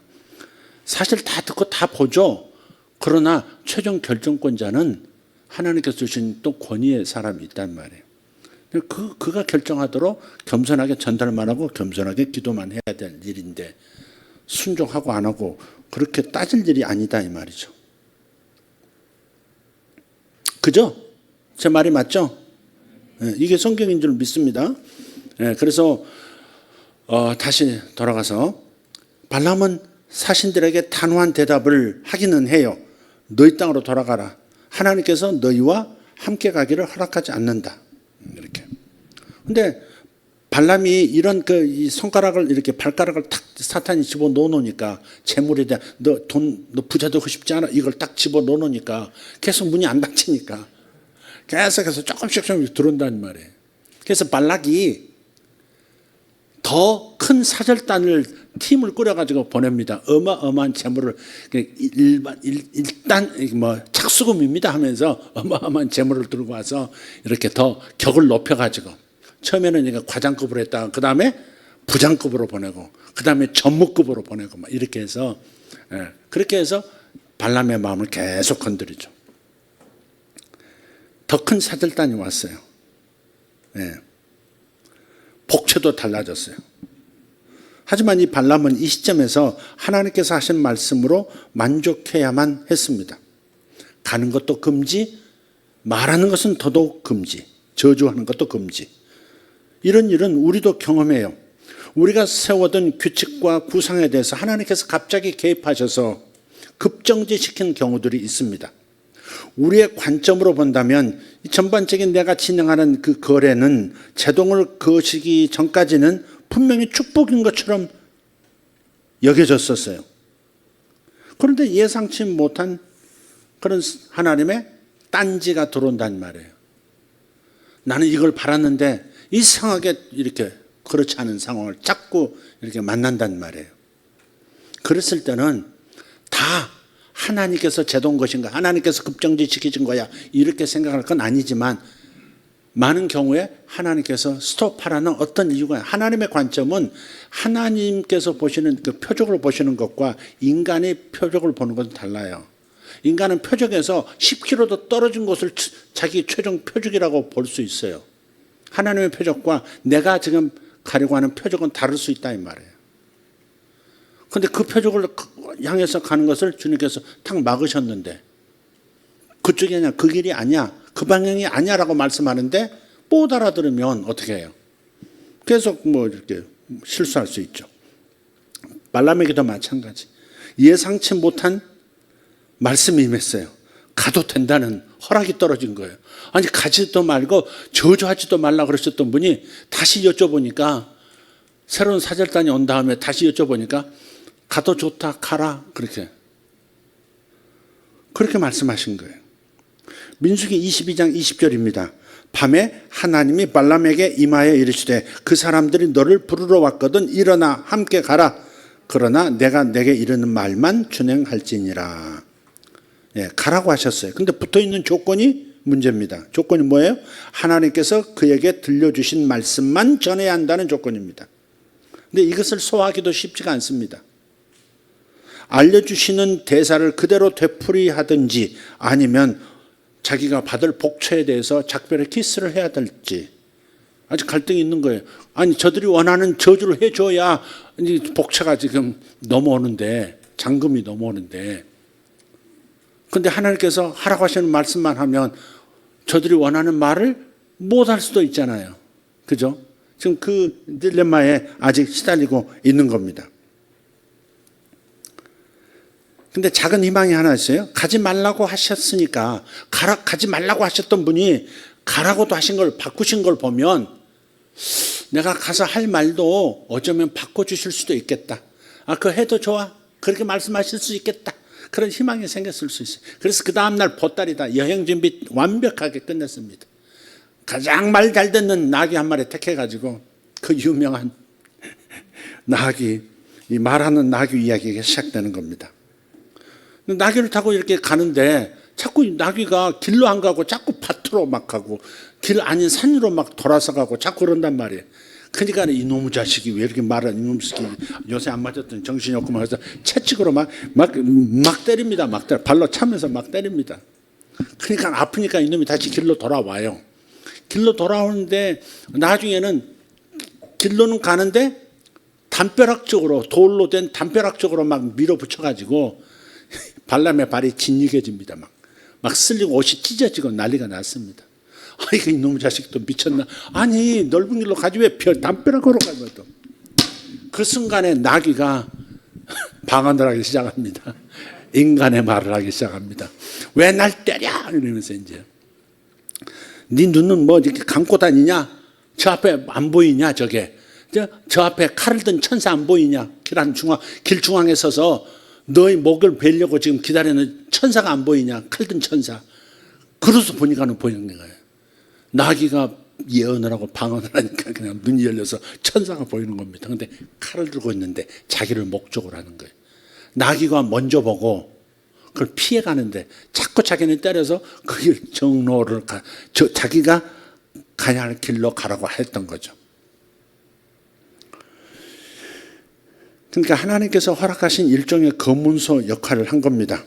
사실 다 듣고 다 보죠. 그러나 최종 결정권자는 하나님께서 주신 또 권위의 사람이 있단 말이에요. 그가 결정하도록 겸손하게 전달만 하고 겸손하게 기도만 해야 될 일인데 순종하고 안 하고 그렇게 따질 일이 아니다 이 말이죠. 그죠? 제 말이 맞죠? 이게 성경인 줄 믿습니다. 그래서 다시 돌아가서 발람은 사신들에게 단호한 대답을 하기는 해요. 너희 땅으로 돌아가라. 하나님께서 너희와 함께 가기를 허락하지 않는다. 이렇게. 근데 발람이 이런 이 손가락을 이렇게 발가락을 탁 사탄이 집어 넣어놓으니까 재물에 대한 너 부자 되고 싶지 않아? 이걸 딱 집어 넣어놓으니까 계속 문이 안 닫히니까 계속해서 조금씩 들어온다는 말이에요. 그래서 발락이 더 큰 사절단을 팀을 꾸려가지고 보냅니다. 어마어마한 재물을 일단 뭐 착수금입니다 하면서 어마어마한 재물을 들고 와서 이렇게 더 격을 높여가지고 처음에는 이제 과장급으로 했다가 그 다음에 부장급으로 보내고 그 다음에 전무급으로 보내고 막 이렇게 해서 그렇게 해서 발람의 마음을 계속 건드리죠. 더 큰 사절단이 왔어요. 복체도 달라졌어요. 하지만 이 발람은 이 시점에서 하나님께서 하신 말씀으로 만족해야만 했습니다. 가는 것도 금지, 말하는 것은 더더욱 금지, 저주하는 것도 금지. 이런 일은 우리도 경험해요. 우리가 세워둔 규칙과 구상에 대해서 하나님께서 갑자기 개입하셔서 급정지시킨 경우들이 있습니다. 우리의 관점으로 본다면 전반적인 내가 진행하는 그 거래는 제동을 거시기 전까지는 분명히 축복인 것처럼 여겨졌었어요. 그런데 예상치 못한 그런 하나님의 딴지가 들어온단 말이에요. 나는 이걸 바랐는데 이상하게 이렇게 그렇지 않은 상황을 자꾸 이렇게 만난단 말이에요. 그랬을 때는 다 하나님께서 제동 것인가, 하나님께서 급정지시키신 거야 이렇게 생각할 건 아니지만 많은 경우에 하나님께서 스톱하라는 어떤 이유가, 하나님의 관점은 하나님께서 보시는 그 표적을 보시는 것과 인간의 표적을 보는 것은 달라요. 인간은 표적에서 10km도 떨어진 곳을 자기 최종 표적이라고 볼 수 있어요. 하나님의 표적과 내가 지금 가려고 하는 표적은 다를 수 있다 이 말이에요. 그런데 그 표적을 향해서 가는 것을 주님께서 탁 막으셨는데 그쪽이 아니야, 그 길이 아니야, 그 방향이 아니야라고 말씀하는데 못 알아들으면 어떻게 해요? 계속 뭐 이렇게 실수할 수 있죠. 발람에게도 마찬가지. 예상치 못한 말씀이 임했어요. 가도 된다는 허락이 떨어진 거예요. 아니 가지도 말고 저주하지도 말라 그러셨던 분이 다시 여쭤보니까, 새로운 사절단이 온 다음에 다시 여쭤보니까 가도 좋다, 가라, 그렇게 말씀하신 거예요. 민수기 22장 20절입니다. 밤에 하나님이 발람에게 임하여 이르시되 그 사람들이 너를 부르러 왔거든 일어나 함께 가라. 그러나 내가 내게 이르는 말만 준행할지니라. 예, 가라고 하셨어요. 근데 붙어있는 조건이 문제입니다. 조건이 뭐예요? 하나님께서 그에게 들려주신 말씀만 전해야 한다는 조건입니다. 근데 이것을 소화하기도 쉽지가 않습니다. 알려주시는 대사를 그대로 되풀이하든지 아니면 자기가 받을 복처에 대해서 작별의 키스를 해야 될지 아직 갈등이 있는 거예요. 아니 저들이 원하는 저주를 해줘야 복처가 지금 넘어오는데, 잔금이 넘어오는데, 근데 하나님께서 하라고 하시는 말씀만 하면 저들이 원하는 말을 못할 수도 있잖아요. 그죠? 지금 그 딜레마에 아직 시달리고 있는 겁니다. 근데 작은 희망이 하나 있어요. 가지 말라고 하셨으니까, 가지 말라고 하셨던 분이 가라고도 하신 걸 바꾸신 걸 보면 내가 가서 할 말도 어쩌면 바꿔주실 수도 있겠다. 아, 그거 해도 좋아. 그렇게 말씀하실 수 있겠다. 그런 희망이 생겼을 수 있어요. 그래서 그 다음날 보따리다 여행 준비 완벽하게 끝냈습니다. 가장 말 잘 듣는 나귀 한 마리 택해가지고 그 유명한 나귀, 이 말하는 나귀 이야기가 시작되는 겁니다. 나귀를 타고 이렇게 가는데 자꾸 나귀가 길로 안 가고 자꾸 밭으로 막 가고 길 아닌 산으로 막 돌아서 가고 자꾸 그런단 말이에요. 그러니까 이놈의 자식이 왜 이렇게 말을, 이놈의 새끼 요새 안 맞았더니 정신이 없구만 해서 채찍으로 막 때립니다. 막 때려. 발로 차면서 막 때립니다. 그러니까 아프니까 이놈이 다시 길로 돌아와요. 길로 돌아오는데 나중에는 길로는 가는데 담벼락 쪽으로, 돌로 된 담벼락 쪽으로 막 밀어붙여가지고 발람의 발이 짓이겨집니다. 막 쓸리고 옷이 찢어지고 난리가 났습니다. 이거 이놈의 자식도 미쳤나? 아니 넓은 길로 가지 왜 담벼락으로 가면 또. 그 순간에 나귀가 방언을 하기 시작합니다. 인간의 말을 하기 시작합니다. 왜 날 때려? 이러면서 이제 네 눈은 뭐 이렇게 감고 다니냐? 저 앞에 안 보이냐? 저 앞에 칼을 든 천사 안 보이냐? 길 중앙에 서서 너의 목을 베려고 지금 기다리는 천사가 안 보이냐? 칼 든 천사. 그래서 보니까는 보이는 거예요. 나귀가 예언을 하고 방언을 하니까 그냥 눈이 열려서 천사가 보이는 겁니다. 근데 칼을 들고 있는데 자기를 목적으로 하는 거예요. 나귀가 먼저 보고 그걸 피해가는데 자꾸 자기는 때려서 그 길 정로를 자기가 가야 할 길로 가라고 했던 거죠. 그러니까 하나님께서 허락하신 일종의 검문소 역할을 한 겁니다.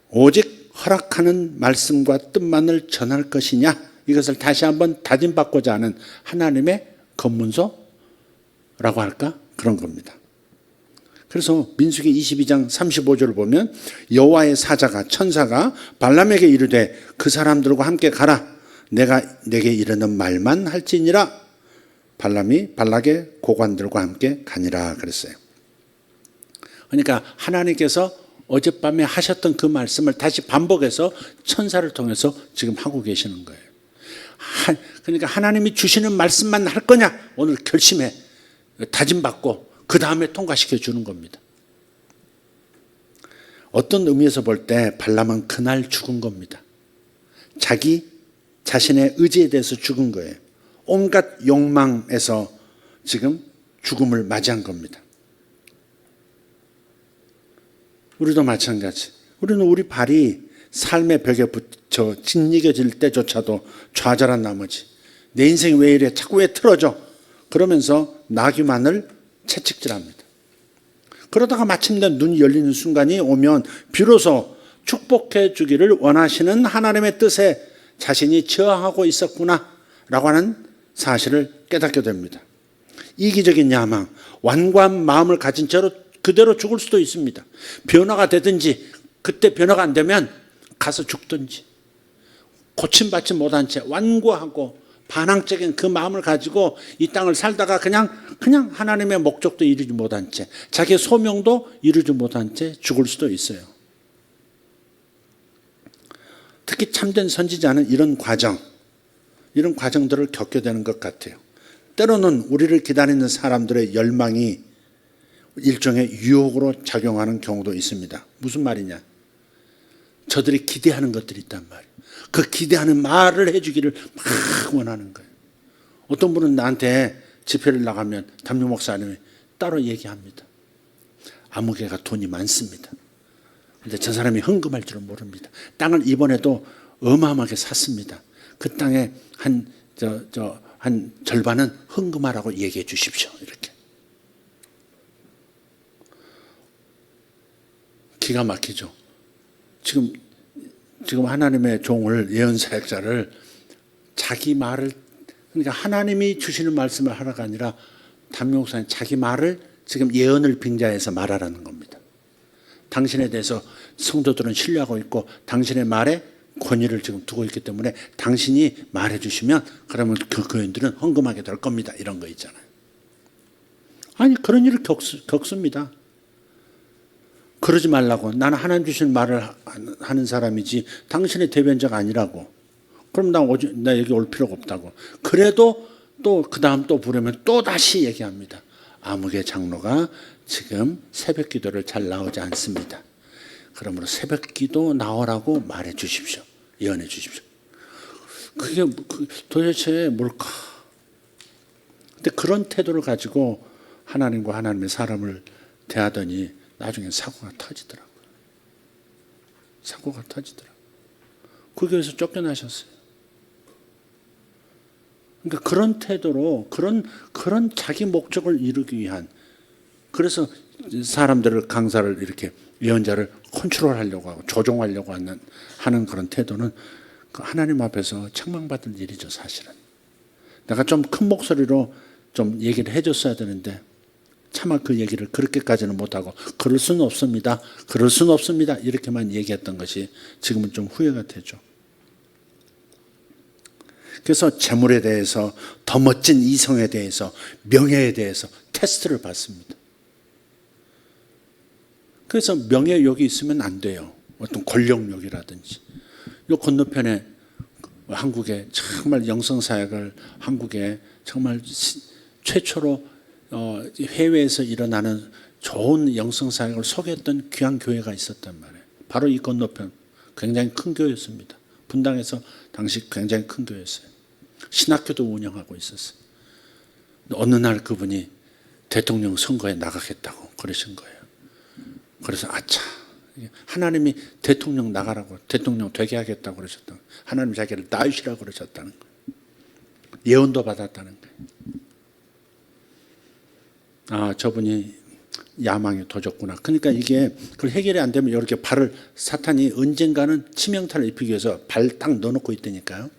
오직 허락하는 말씀과 뜻만을 전할 것이냐, 이것을 다시 한번 다짐받고자 하는 하나님의 검문소라고 할까? 그런 겁니다. 그래서 민수기 22장 35절을 보면 여호와의 사자가, 천사가 발람에게 이르되 그 사람들과 함께 가라. 내가 내게 이르는 말만 할지니라. 발람이 발락의 고관들과 함께 가니라 그랬어요. 그러니까 하나님께서 어젯밤에 하셨던 그 말씀을 다시 반복해서 천사를 통해서 지금 하고 계시는 거예요. 그러니까 하나님이 주시는 말씀만 할 거냐? 오늘 결심해. 다짐받고 그 다음에 통과시켜 주는 겁니다. 어떤 의미에서 볼 때 발람은 그날 죽은 겁니다. 자기 자신의 의지에 대해서 죽은 거예요. 온갖 욕망에서 지금 죽음을 맞이한 겁니다. 우리도 마찬가지. 우리는 우리 발이 삶의 벽에 붙여 짓이겨질 때조차도 좌절한 나머지 내 인생이 왜 이래? 자꾸 왜 틀어져? 그러면서 나귀만을 채찍질합니다. 그러다가 마침내 눈이 열리는 순간이 오면 비로소 축복해 주기를 원하시는 하나님의 뜻에 자신이 저항하고 있었구나 라고 하는 사실을 깨닫게 됩니다. 이기적인 야망, 완고한 마음을 가진 채로 그대로 죽을 수도 있습니다. 변화가 되든지, 그때 변화가 안 되면 가서 죽든지, 고침받지 못한 채 완고하고 반항적인 그 마음을 가지고 이 땅을 살다가 그냥 하나님의 목적도 이루지 못한 채, 자기의 소명도 이루지 못한 채 죽을 수도 있어요. 특히 참된 선지자는 이런 과정들을 겪게 되는 것 같아요. 때로는 우리를 기다리는 사람들의 열망이 일종의 유혹으로 작용하는 경우도 있습니다. 무슨 말이냐? 저들이 기대하는 것들이 있단 말이에요. 그 기대하는 말을 해주기를 막 원하는 거예요. 어떤 분은 나한테 집회를 나가면 담임 목사님이 따로 얘기합니다. 아무개가 돈이 많습니다. 근데 저 사람이 헌금할 줄은 모릅니다. 땅을 이번에도 어마어마하게 샀습니다. 그 땅에 한 절반은 헌금하라고 얘기해 주십시오. 이렇게. 기가 막히죠. 지금 하나님의 종을, 예언사역자를 자기 말을, 그러니까 하나님이 주시는 말씀을 하라가 아니라 담임 목사님 자기 말을 지금 예언을 빙자해서 말하라는 겁니다. 당신에 대해서 성도들은 신뢰하고 있고 당신의 말에 권위를 지금 두고 있기 때문에 당신이 말해 주시면 그러면 그 교인들은 헌금하게 될 겁니다. 이런 거 있잖아요. 아니 그런 일을 겪습니다. 그러지 말라고. 나는 하나님 주신 말을 하는 사람이지 당신의 대변자가 아니라고. 그럼 나 여기 올 필요가 없다고. 그래도 또 그 다음 또 부르면 또 다시 얘기합니다. 아무개 장로가 지금 새벽 기도를 잘 나오지 않습니다. 그러므로 새벽 기도 나오라고 말해 주십시오. 예언해 주십시오. 그게 도대체 뭘까? 근데 그런 태도를 가지고 하나님과 하나님의 사람을 대하더니 나중에 사고가 터지더라고요. 그 교회에서 쫓겨나셨어요. 그러니까 그런 태도로 그런 자기 목적을 이루기 위한, 그래서 사람들을, 강사를 이렇게 예언자를 컨트롤하려고 하고 조종하려고 하는 그런 태도는 하나님 앞에서 책망받을 일이죠. 사실은 내가 좀 큰 목소리로 좀 얘기를 해줬어야 되는데 차마 그 얘기를 그렇게까지는 못하고 그럴 수는 없습니다. 이렇게만 얘기했던 것이 지금은 좀 후회가 되죠. 그래서 재물에 대해서, 더 멋진 이성에 대해서, 명예에 대해서 테스트를 받습니다. 그래서 명예욕이 있으면 안 돼요. 어떤 권력욕이라든지. 이 건너편에 한국에 정말 영성사역을, 한국에 정말 최초로 해외에서 일어나는 좋은 영성사역을 소개했던 귀한 교회가 있었단 말이에요. 바로 이 건너편 굉장히 큰 교회였습니다. 분당에서 당시 굉장히 큰 교회였어요. 신학교도 운영하고 있었어요. 어느 날 그분이 대통령 선거에 나가겠다고 그러신 거예요. 그래서 아차, 하나님이 대통령 나가라고, 대통령 되게 하겠다고 그러셨다. 하나님 자기를 낳으시라고 그러셨다는 거예요. 예언도 받았다는 거예요. 저분이 야망에 도졌구나. 그러니까 이게 그걸 해결이 안 되면 이렇게 발을, 사탄이 언젠가는 치명타를 입히기 위해서 발 딱 넣어놓고 있다니까요.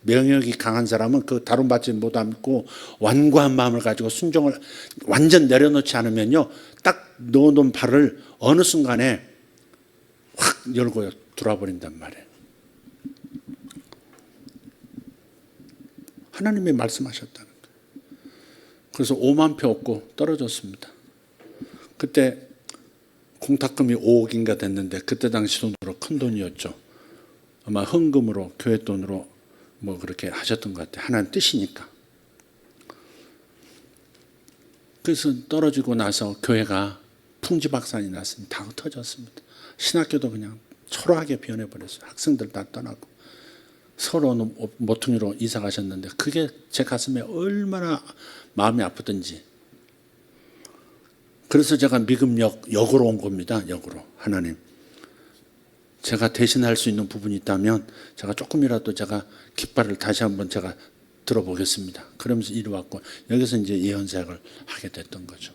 명역이 강한 사람은 그 다름받지 못하고 완고한 마음을 가지고 순종을 완전 내려놓지 않으면요, 딱 넣어놓은 발을 어느 순간에 확 열고 돌아버린단 말이에요. 하나님이 말씀하셨다는 거예요. 그래서 5만 표 얻고 떨어졌습니다. 그때 공탁금이 5억인가 됐는데 그때 당시 돈으로 큰 돈이었죠. 아마 헌금으로, 교회 돈으로 뭐 그렇게 하셨던 것 같아요. 하나님 뜻이니까. 그래서 떨어지고 나서 교회가 풍지박산이 났습니다. 다 흩어졌습니다. 신학교도 그냥 초라하게 변해버렸어요. 학생들 다 떠나고 서로 모퉁이로 이사 가셨는데 그게 제 가슴에 얼마나 마음이 아프던지. 그래서 제가 역으로 온 겁니다. 역으로. 하나님, 제가 대신할 수 있는 부분이 있다면 제가 조금이라도 제가 깃발을 다시 한번 제가 들어보겠습니다. 그러면서 이리 왔고 여기서 이제 예언사역을 하게 됐던 거죠.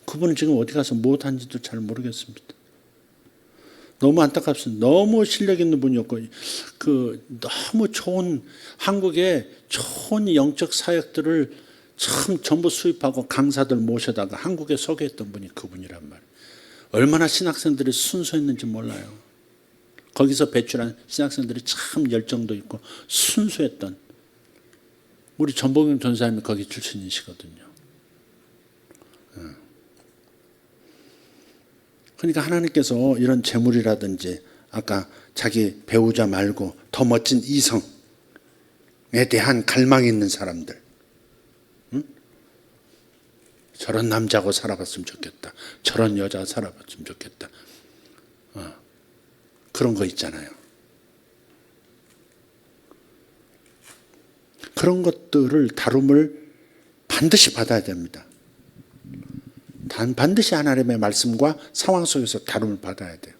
그분은 지금 어디 가서 무엇하는지도 잘 모르겠습니다. 너무 안타깝습니다. 너무 실력 있는 분이었고 너무 좋은, 한국의 좋은 영적 사역들을 참 전부 수입하고 강사들 모셔다가 한국에 소개했던 분이 그분이란 말이에요. 얼마나 신학생들이 순수했는지 몰라요. 거기서 배출한 신학생들이 참 열정도 있고 순수했던 우리 전복용 전사님이 거기 출신이시거든요. 그러니까 하나님께서 이런 재물이라든지 아까 자기 배우자 말고 더 멋진 이성에 대한 갈망이 있는 사람들, 저런 남자하고 살아봤으면 좋겠다, 저런 여자하고 살아봤으면 좋겠다, 그런 거 있잖아요. 그런 것들을 다룸을 반드시 받아야 됩니다. 반드시 하나님의 말씀과 상황 속에서 다룸을 받아야 돼요.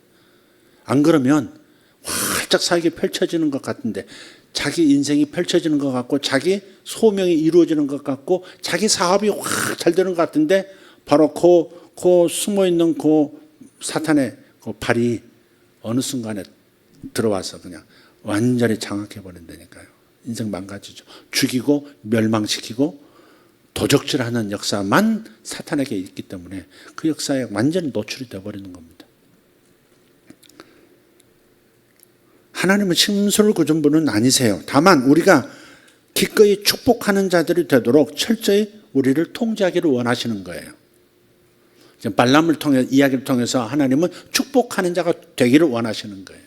안 그러면 활짝 사역이 펼쳐지는 것 같은데, 자기 인생이 펼쳐지는 것 같고 자기 소명이 이루어지는 것 같고 자기 사업이 확 잘 되는 것 같은데, 바로 그 숨어있는 그 사탄의 그 발이 어느 순간에 들어와서 그냥 완전히 장악해버린다니까요. 인생 망가지죠. 죽이고 멸망시키고 도적질하는 역사만 사탄에게 있기 때문에 그 역사에 완전히 노출이 되어버리는 겁니다. 하나님은 심술구준분은 아니세요. 다만 우리가 기꺼이 축복하는 자들이 되도록 철저히 우리를 통제하기를 원하시는 거예요. 발람을 통해 이야기를 통해서 하나님은 축복하는 자가 되기를 원하시는 거예요.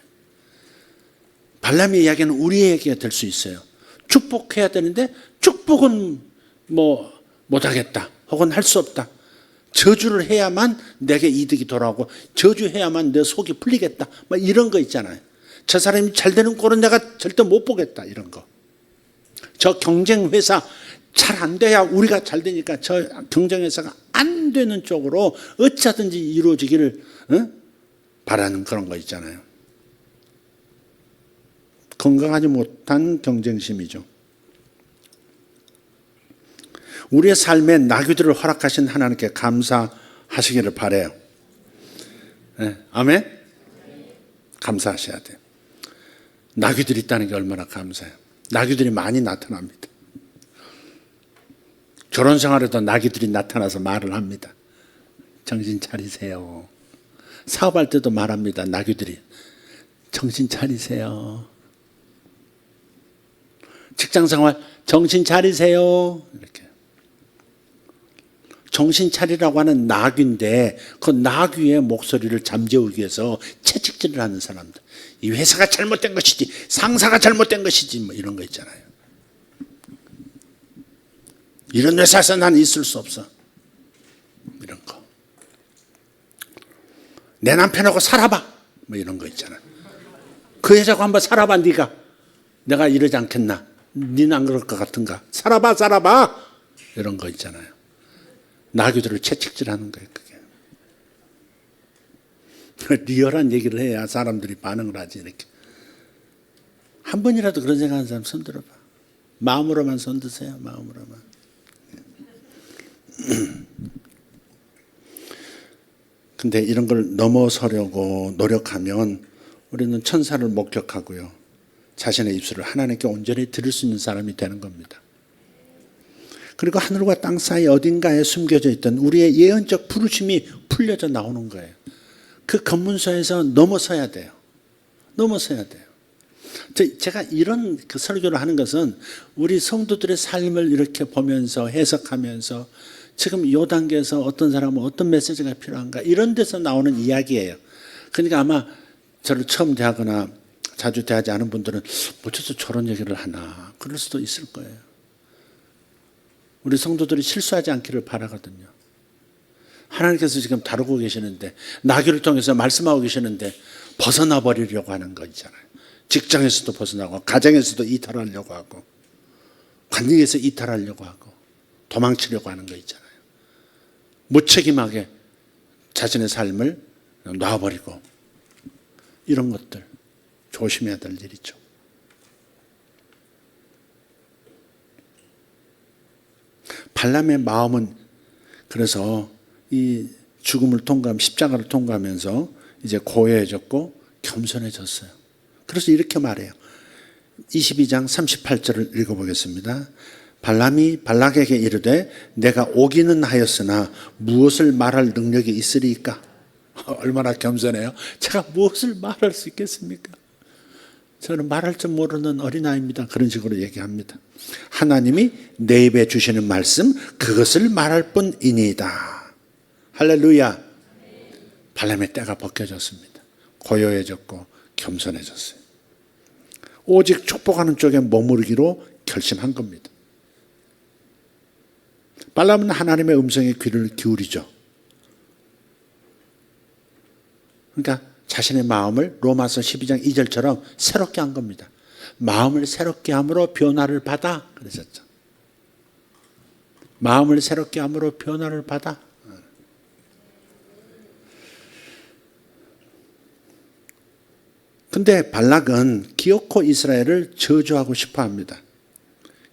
발람의 이야기는 우리에게 될 수 있어요. 축복해야 되는데 축복은 못하겠다 혹은 할 수 없다. 저주를 해야만 내게 이득이 돌아오고 저주해야만 내 속이 풀리겠다, 이런 거 있잖아요. 저 사람이 잘 되는 꼴은 내가 절대 못 보겠다, 이런 거. 저 경쟁회사 잘 안 돼야 우리가 잘 되니까 저 경쟁회사가 안 되는 쪽으로 어찌하든지 이루어지기를 바라는 그런 거 있잖아요. 건강하지 못한 경쟁심이죠. 우리의 삶에 나귀들을 허락하신 하나님께 감사하시기를 바라요. 네, 아멘? 감사하셔야 돼요. 나귀들이 있다는 게 얼마나 감사해요. 나귀들이 많이 나타납니다. 결혼 생활에도 나귀들이 나타나서 말을 합니다. 정신 차리세요. 사업할 때도 말합니다. 나귀들이 정신 차리세요. 직장 생활 정신 차리세요. 이렇게. 정신 차리라고 하는 나귀인데 그 나귀의 목소리를 잠재우기 위해서 채찍질을 하는 사람들. 이 회사가 잘못된 것이지, 상사가 잘못된 것이지, 이런 거 있잖아요. 이런 회사에서 난 있을 수 없어, 이런 거. 내 남편하고 살아봐, 이런 거 있잖아요. 그 여자하고 한번 살아봐, 네가. 내가 이러지 않겠나? 니는 안 그럴 것 같은가? 살아봐, 이런 거 있잖아요. 나귀들을 채찍질하는 거예요, 그게. 리얼한 얘기를 해야 사람들이 반응을 하지, 이렇게. 한 번이라도 그런 생각하는 사람 손 들어봐. 마음으로만 손 드세요, 마음으로만. 근데 이런 걸 넘어서려고 노력하면 우리는 천사를 목격하고요, 자신의 입술을 하나님께 온전히 드릴 수 있는 사람이 되는 겁니다. 그리고 하늘과 땅 사이 어딘가에 숨겨져 있던 우리의 예언적 부르심이 풀려져 나오는 거예요. 그 검문소에서 넘어서야 돼요. 넘어서야 돼요. 제가 이런 그 설교를 하는 것은 우리 성도들의 삶을 이렇게 보면서 해석하면서 지금 이 단계에서 어떤 사람은 어떤 메시지가 필요한가, 이런 데서 나오는 이야기예요. 그러니까 아마 저를 처음 대하거나 자주 대하지 않은 분들은 어째서 저런 얘기를 하나, 그럴 수도 있을 거예요. 우리 성도들이 실수하지 않기를 바라거든요. 하나님께서 지금 다루고 계시는데, 나귀를 통해서 말씀하고 계시는데 벗어나 버리려고 하는 거 있잖아요. 직장에서도 벗어나고, 가정에서도 이탈하려고 하고, 관계에서 이탈하려고 하고, 도망치려고 하는 거 있잖아요. 무책임하게 자신의 삶을 놔버리고, 이런 것들 조심해야 될 일이죠. 발람의 마음은 그래서 이 죽음을 통과하면, 십자가를 통과하면서 이제 고요해졌고 겸손해졌어요. 그래서 이렇게 말해요. 22장 38절을 읽어보겠습니다. 발람이 발락에게 이르되 내가 오기는 하였으나 무엇을 말할 능력이 있으리까? 얼마나 겸손해요. 제가 무엇을 말할 수 있겠습니까? 저는 말할 줄 모르는 어린아이입니다. 그런 식으로 얘기합니다. 하나님이 내 입에 주시는 말씀 그것을 말할 뿐이니이다. 할렐루야. 발람의 때가 벗겨졌습니다. 고요해졌고 겸손해졌어요. 오직 축복하는 쪽에 머무르기로 결심한 겁니다. 발람은 하나님의 음성에 귀를 기울이죠. 그러니까 자신의 마음을 로마서 12장 2절처럼 새롭게 한 겁니다. 마음을 새롭게 함으로 변화를 받아 그러셨죠. 마음을 새롭게 함으로 변화를 받아. 근데 발락은 기어코 이스라엘을 저주하고 싶어 합니다.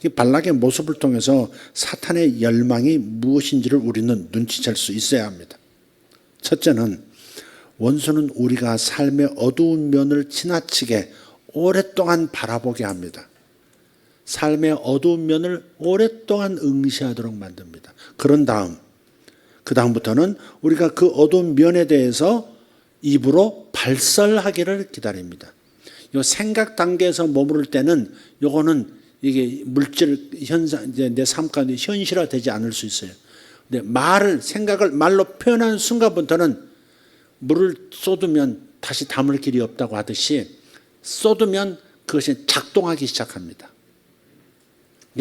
이 발락의 모습을 통해서 사탄의 열망이 무엇인지를 우리는 눈치챌 수 있어야 합니다. 첫째는 원수는 우리가 삶의 어두운 면을 지나치게 오랫동안 바라보게 합니다. 삶의 어두운 면을 오랫동안 응시하도록 만듭니다. 그런 그 다음부터는 우리가 그 어두운 면에 대해서 입으로 발설하기를 기다립니다. 요 생각 단계에서 머무를 때는 요거는 이게 물질 현상 이제 내 삶 가운데 현실화되지 않을 수 있어요. 근데 생각을 말로 표현하는 순간부터는 물을 쏟으면 다시 담을 길이 없다고 하듯이 쏟으면 그것이 작동하기 시작합니다.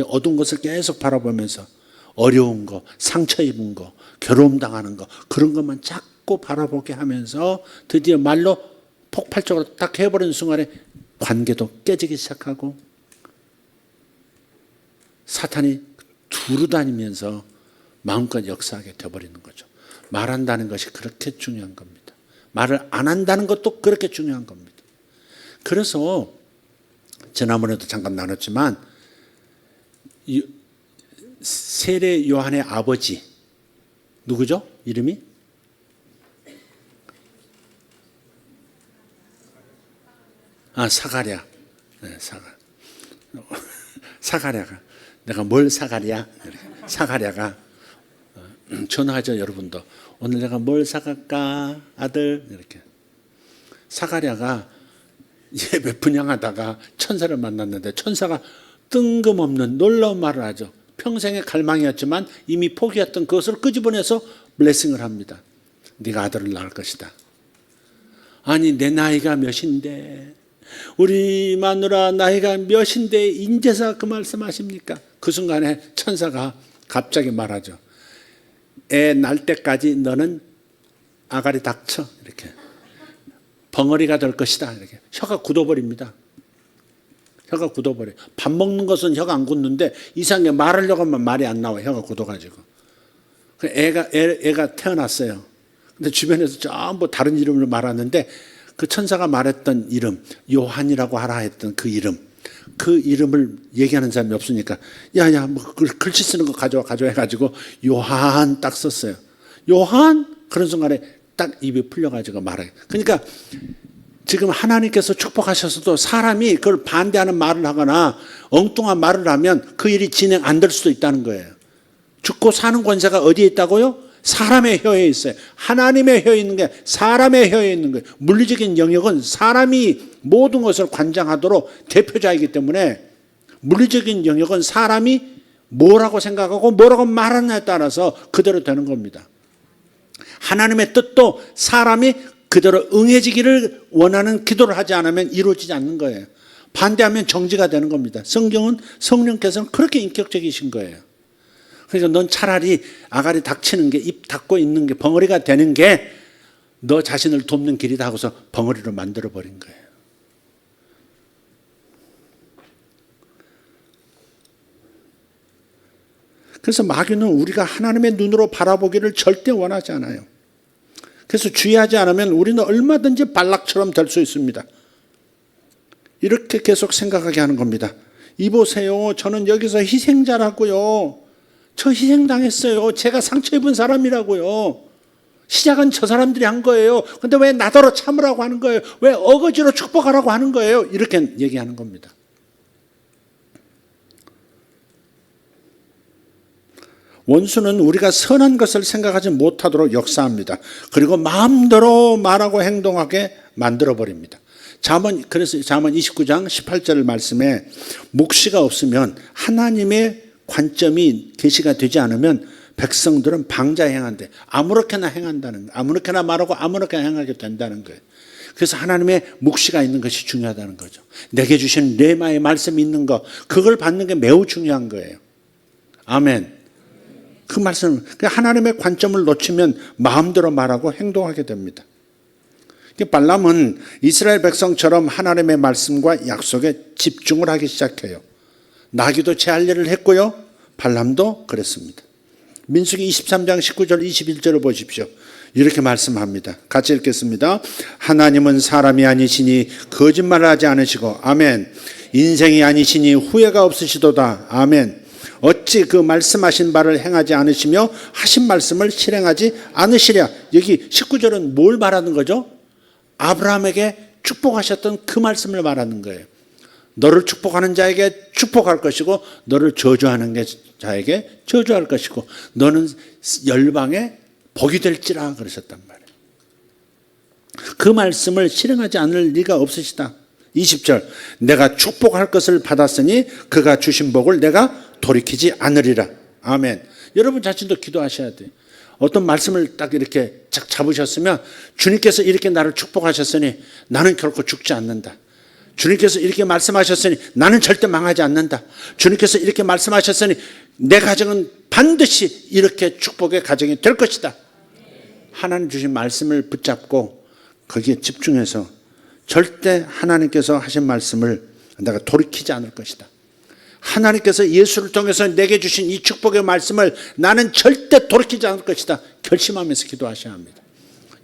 어두운 것을 계속 바라보면서 어려운 거, 상처 입은 거, 괴로움 당하는 거 그런 것만 자꾸 바라보게 하면서 드디어 말로 폭발적으로 딱 해버리는 순간에 관계도 깨지기 시작하고 사탄이 두루다니면서 마음껏 역사하게 되어버리는 거죠. 말한다는 것이 그렇게 중요한 겁니다. 말을 안 한다는 것도 그렇게 중요한 겁니다. 그래서 지난번에도 잠깐 나눴지만 세례 요한의 아버지 누구죠? 이름이? 사가랴. 네, 사가랴가 내가 뭘 사가랴? 사가랴가 전화하죠, 여러분도. 오늘 내가 뭘 사갈까, 아들? 이렇게. 사가랴가 예배 분양하다가 천사를 만났는데 천사가 뜬금없는 놀라운 말을 하죠. 평생의 갈망이었지만 이미 포기했던 그것을 끄집어내서 블레싱을 합니다. 네가 아들을 낳을 것이다. 아니 내 나이가 몇인데 우리 마누라 나이가 몇인데 인제서 그 말씀하십니까? 그 순간에 천사가 갑자기 말하죠. 애 날 때까지 너는 아가리 닥쳐 이렇게 벙어리가 될 것이다 이렇게 혀가 굳어버립니다. 혀가 굳어버려. 밥 먹는 것은 혀가 안 굳는데 이상하게 말하려고 하면 말이 안 나와. 혀가 굳어가지고. 애가 태어났어요. 근데 주변에서 전부 다른 이름을 말하는데 그 천사가 말했던 이름 요한이라고 하라 했던 그 이름을 얘기하는 사람이 없으니까 야야 뭐 글씨 쓰는 거 가져와 해가지고 요한 딱 썼어요. 요한 그런 순간에 딱 입이 풀려가지고 말해요. 그러니까 지금 하나님께서 축복하셔서도 사람이 그걸 반대하는 말을 하거나 엉뚱한 말을 하면 그 일이 진행 안 될 수도 있다는 거예요. 죽고 사는 권세가 어디에 있다고요? 사람의 혀에 있어요. 하나님의 혀에 있는 게 사람의 혀에 있는 거예요. 물리적인 영역은 사람이 모든 것을 관장하도록 대표자이기 때문에 물리적인 영역은 사람이 뭐라고 생각하고 뭐라고 말하느냐에 따라서 그대로 되는 겁니다. 하나님의 뜻도 사람이 그대로 응해지기를 원하는 기도를 하지 않으면 이루어지지 않는 거예요. 반대하면 정지가 되는 겁니다. 성경은 성령께서는 그렇게 인격적이신 거예요. 그러니까 넌 차라리 아가리 닥치는 게 입 닫고 있는 게 벙어리가 되는 게 너 자신을 돕는 길이다 하고서 벙어리로 만들어버린 거예요. 그래서 마귀는 우리가 하나님의 눈으로 바라보기를 절대 원하지 않아요. 그래서 주의하지 않으면 우리는 얼마든지 발락처럼 될 수 있습니다. 이렇게 계속 생각하게 하는 겁니다. 이보세요. 저는 여기서 희생자라고요. 저 희생당했어요. 제가 상처 입은 사람이라고요. 시작은 저 사람들이 한 거예요. 근데 왜 나더러 참으라고 하는 거예요? 왜 어거지로 축복하라고 하는 거예요? 이렇게 얘기하는 겁니다. 원수는 우리가 선한 것을 생각하지 못하도록 역사합니다. 그리고 마음대로 말하고 행동하게 만들어 버립니다. 그래서 잠언 29장 18절 말씀에 묵시가 없으면, 하나님의 관점이 계시가 되지 않으면 백성들은 방자 행한대. 아무렇게나 행한다는 거예요. 아무렇게나 말하고 아무렇게나 행하게 된다는 거예요. 그래서 하나님의 묵시가 있는 것이 중요하다는 거죠. 내게 주신 레마의 말씀이 있는 것, 그걸 받는 게 매우 중요한 거예요. 아멘. 그 말씀, 하나님의 관점을 놓치면 마음대로 말하고 행동하게 됩니다. 발람은 이스라엘 백성처럼 하나님의 말씀과 약속에 집중을 하기 시작해요. 나귀도 제 할 일을 했고요, 발람도 그랬습니다. 민수기 23장 19절 21절을 보십시오. 이렇게 말씀합니다. 같이 읽겠습니다. 하나님은 사람이 아니시니 거짓말을 하지 않으시고, 아멘. 인생이 아니시니 후회가 없으시도다, 아멘. 어찌 그 말씀하신 바를 행하지 않으시며 하신 말씀을 실행하지 않으시랴. 여기 19절은 뭘 말하는 거죠? 아브라함에게 축복하셨던 그 말씀을 말하는 거예요. 너를 축복하는 자에게 축복할 것이고, 너를 저주하는 자에게 저주할 것이고, 너는 열방의 복이 될지라 그러셨단 말이에요. 그 말씀을 실행하지 않을 리가 없으시다. 20절, 내가 축복할 것을 받았으니 그가 주신 복을 내가 돌이키지 않으리라. 아멘. 여러분 자신도 기도하셔야 돼요. 어떤 말씀을 딱 이렇게 잡으셨으면, 주님께서 이렇게 나를 축복하셨으니 나는 결코 죽지 않는다. 주님께서 이렇게 말씀하셨으니 나는 절대 망하지 않는다. 주님께서 이렇게 말씀하셨으니 내 가정은 반드시 이렇게 축복의 가정이 될 것이다. 하나님 주신 말씀을 붙잡고 거기에 집중해서 절대 하나님께서 하신 말씀을 내가 돌이키지 않을 것이다. 하나님께서 예수를 통해서 내게 주신 이 축복의 말씀을 나는 절대 돌이키지 않을 것이다. 결심하면서 기도하셔야 합니다.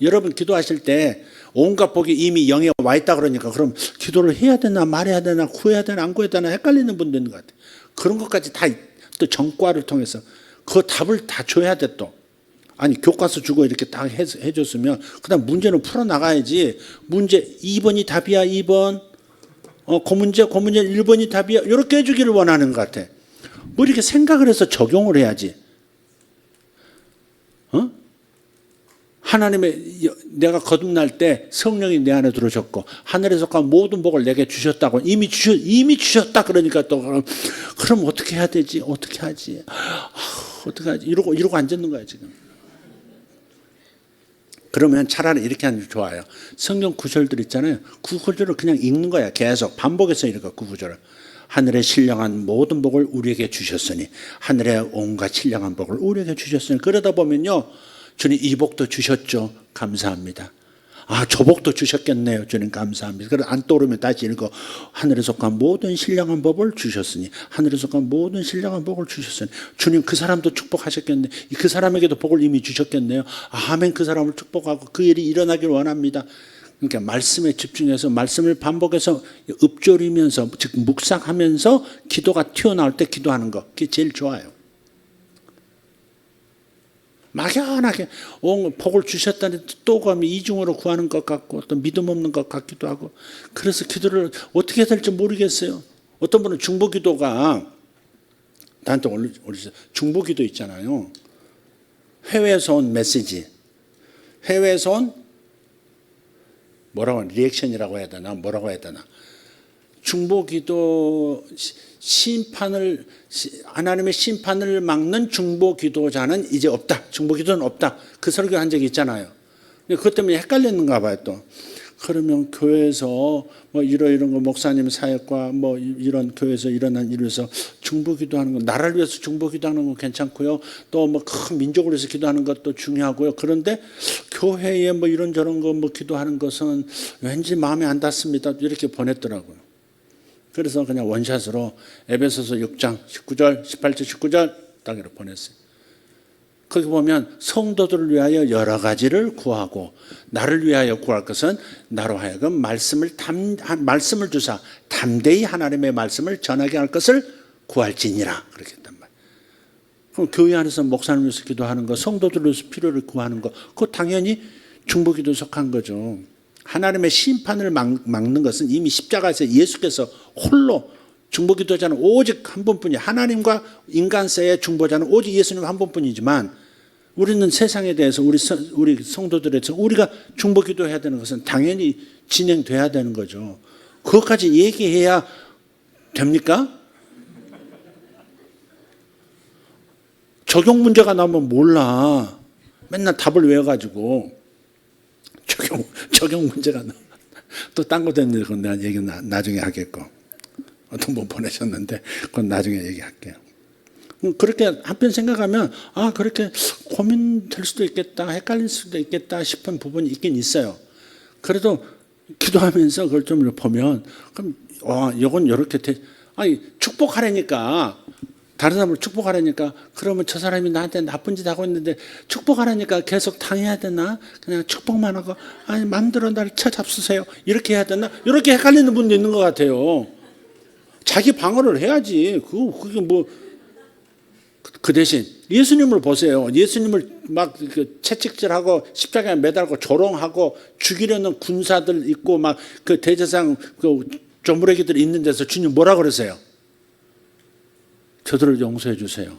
여러분 기도하실 때 온갖 복이 이미 영에 와 있다 그러니까, 그럼 기도를 해야 되나 말해야 되나 구해야 되나 안 구해야 되나 헷갈리는 분도 있는 것 같아요. 그런 것까지 다 또 전과를 통해서 그 답을 다 줘야 돼. 또 아니 교과서 주고 이렇게 딱 해줬으면 그다음 문제는 풀어나가야지. 문제 2번이 답이야 2번, 그 문제 1번이 답이야, 이렇게 해주기를 원하는 것 같아. 뭐 이렇게 생각을 해서 적용을 해야지. 하나님의, 내가 거듭날 때 성령이 내 안에 들어오셨고 하늘에서 간 모든 복을 내게 주셨다고 이미 주셨다 그러니까, 또 그럼 어떻게 해야 되지? 어떻게 하지? 어떻게 하지? 이러고 앉았는 거야 지금. 그러면 차라리 이렇게 하는 게 좋아요. 성경 구절들 있잖아요. 그 구절을 그냥 읽는 거야. 계속 반복해서 읽어. 그 구절을. 하늘에 신령한 모든 복을 우리에게 주셨으니, 하늘에 온갖 신령한 복을 우리에게 주셨으니. 그러다 보면요, 주님 이 복도 주셨죠. 감사합니다. 아, 저 복도 주셨겠네요. 주님 감사합니다. 그래서 안 떠오르면 다시 읽어. 하늘에 속한 모든 신령한 법을 주셨으니, 하늘에 속한 모든 신령한 복을 주셨으니. 주님 그 사람도 축복하셨겠네. 그 사람에게도 복을 이미 주셨겠네요. 아멘. 그 사람을 축복하고 그 일이 일어나길 원합니다. 그러니까 말씀에 집중해서 말씀을 반복해서 읊조리면서, 즉 묵상하면서 기도가 튀어나올 때 기도하는 거, 그게 제일 좋아요. 막연하게 복을 주셨다니 또 가면 이중으로 구하는 것 같고 또 믿음 없는 것 같기도 하고, 그래서 기도를 어떻게 해야 될지 모르겠어요. 어떤 분은 중보기도가 나한테 올리죠. 중보기도 있잖아요. 해외에서 온 메시지, 해외에서 온 뭐라고 하나, 리액션이라고 해야 되나, 뭐라고 해야 되나. 중보기도 하나님의 심판을 막는 중보기도자는 이제 없다. 중보기도는 없다. 그 설교한 적이 있잖아요. 근데 그것 때문에 헷갈렸는가 봐요. 또 그러면 교회에서 뭐 이런 거, 목사님 사역과 뭐 이런 교회에서 일어난 일에서 중보기도하는 거, 나라를 위해서 중보기도하는 건 괜찮고요. 또 뭐 큰 민족을 위해서 기도하는 것도 중요하고요. 그런데 교회에 뭐 이런저런 거 뭐 기도하는 것은 왠지 마음에 안 닿습니다. 이렇게 보냈더라고요. 그래서 그냥 원샷으로 에베소서 6장 19절, 18절, 19절 딱 이렇게 보냈어요. 거기 보면 성도들을 위하여 여러 가지를 구하고, 나를 위하여 구할 것은 나로 하여금 말씀을 주사 담대히 하나님의 말씀을 전하게 할 것을 구할지니라, 그렇게 했단 말이에요. 그럼 교회 안에서 목사님 위해서 기도하는 거, 성도들을 위해서 필요를 구하는 거, 그거 당연히 중보기도 속한 거죠. 하나님의 심판을 막는 것은 이미 십자가에서 예수께서 홀로 중보기도자는 오직 한 분뿐이, 하나님과 인간 사이의 중보자는 오직 예수님 한 분뿐이지만 우리는 세상에 대해서 우리 성도들에 대해서 우리가 중보기도해야 되는 것은 당연히 진행돼야 되는 거죠. 그것까지 얘기해야 됩니까? 적용 문제가 나오면 몰라. 맨날 답을 외워가지고 적용 문제가 나와. 또 딴 거 됐는데 그건 내가 얘기 나중에 하겠고. 어떤 분 보내셨는데 그건 나중에 얘기할게요. 그렇게 한편 생각하면 그렇게 고민될 수도 있겠다, 헷갈릴 수도 있겠다 싶은 부분이 있긴 있어요. 그래도 기도하면서 그걸 좀 보면 그럼 이건 이렇게 축복하라니까, 다른 사람을 축복하라니까, 그러면 저 사람이 나한테 나쁜 짓 하고 있는데 축복하라니까 계속 당해야 되나? 그냥 축복만 하고 마음대로 나를 쳐잡수세요 이렇게 해야 되나? 이렇게 헷갈리는 분도 있는 것 같아요. 자기 방어를 해야지. 그게 뭐. 그 대신 예수님을 보세요. 예수님을 막 채찍질하고 십자가에 매달고 조롱하고 죽이려는 군사들 있고 막 그 대제사장 그 조무래기들 있는 데서 주님 뭐라 그러세요? 저들을 용서해 주세요.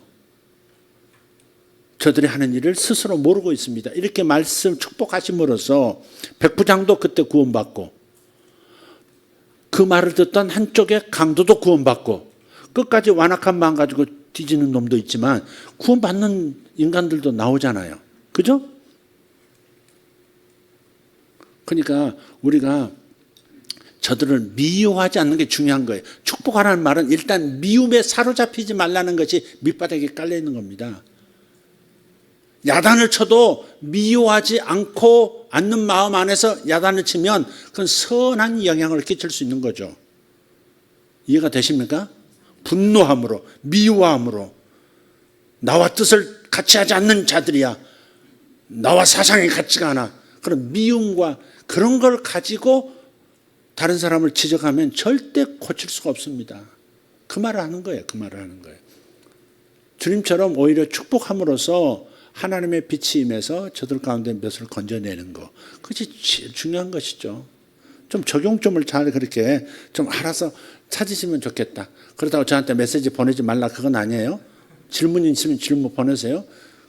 저들이 하는 일을 스스로 모르고 있습니다. 이렇게 말씀 축복하심으로써 백부장도 그때 구원받고, 그 말을 듣던 한쪽의 강도도 구원받고, 끝까지 완악한 마음 가지고 뒤지는 놈도 있지만 구원받는 인간들도 나오잖아요. 그죠? 그러니까 우리가 저들을 미워하지 않는 게 중요한 거예요. 축복하라는 말은 일단 미움에 사로잡히지 말라는 것이 밑바닥에 깔려 있는 겁니다. 야단을 쳐도 미워하지 않는 마음 안에서 야단을 치면 그건 선한 영향을 끼칠 수 있는 거죠. 이해가 되십니까? 분노함으로, 미워함으로, 나와 뜻을 같이 하지 않는 자들이야, 나와 사상이 같지가 않아, 그런 미움과 그런 걸 가지고 다른 사람을 지적하면 절대 고칠 수가 없습니다. 그 말을 하는 거예요. 그 말을 하는 거예요. 주님처럼 오히려 축복함으로써 하나님의 빛이 임해서 저들 가운데 몇을 건져내는 거, 그것이 제일 중요한 것이죠. 좀 적용점을 잘 그렇게 좀 알아서 찾으시면 좋겠다. 그렇다고 저한테 메시지 보내지 말라 그건 아니에요. 질문이 있으면 질문 보내세요.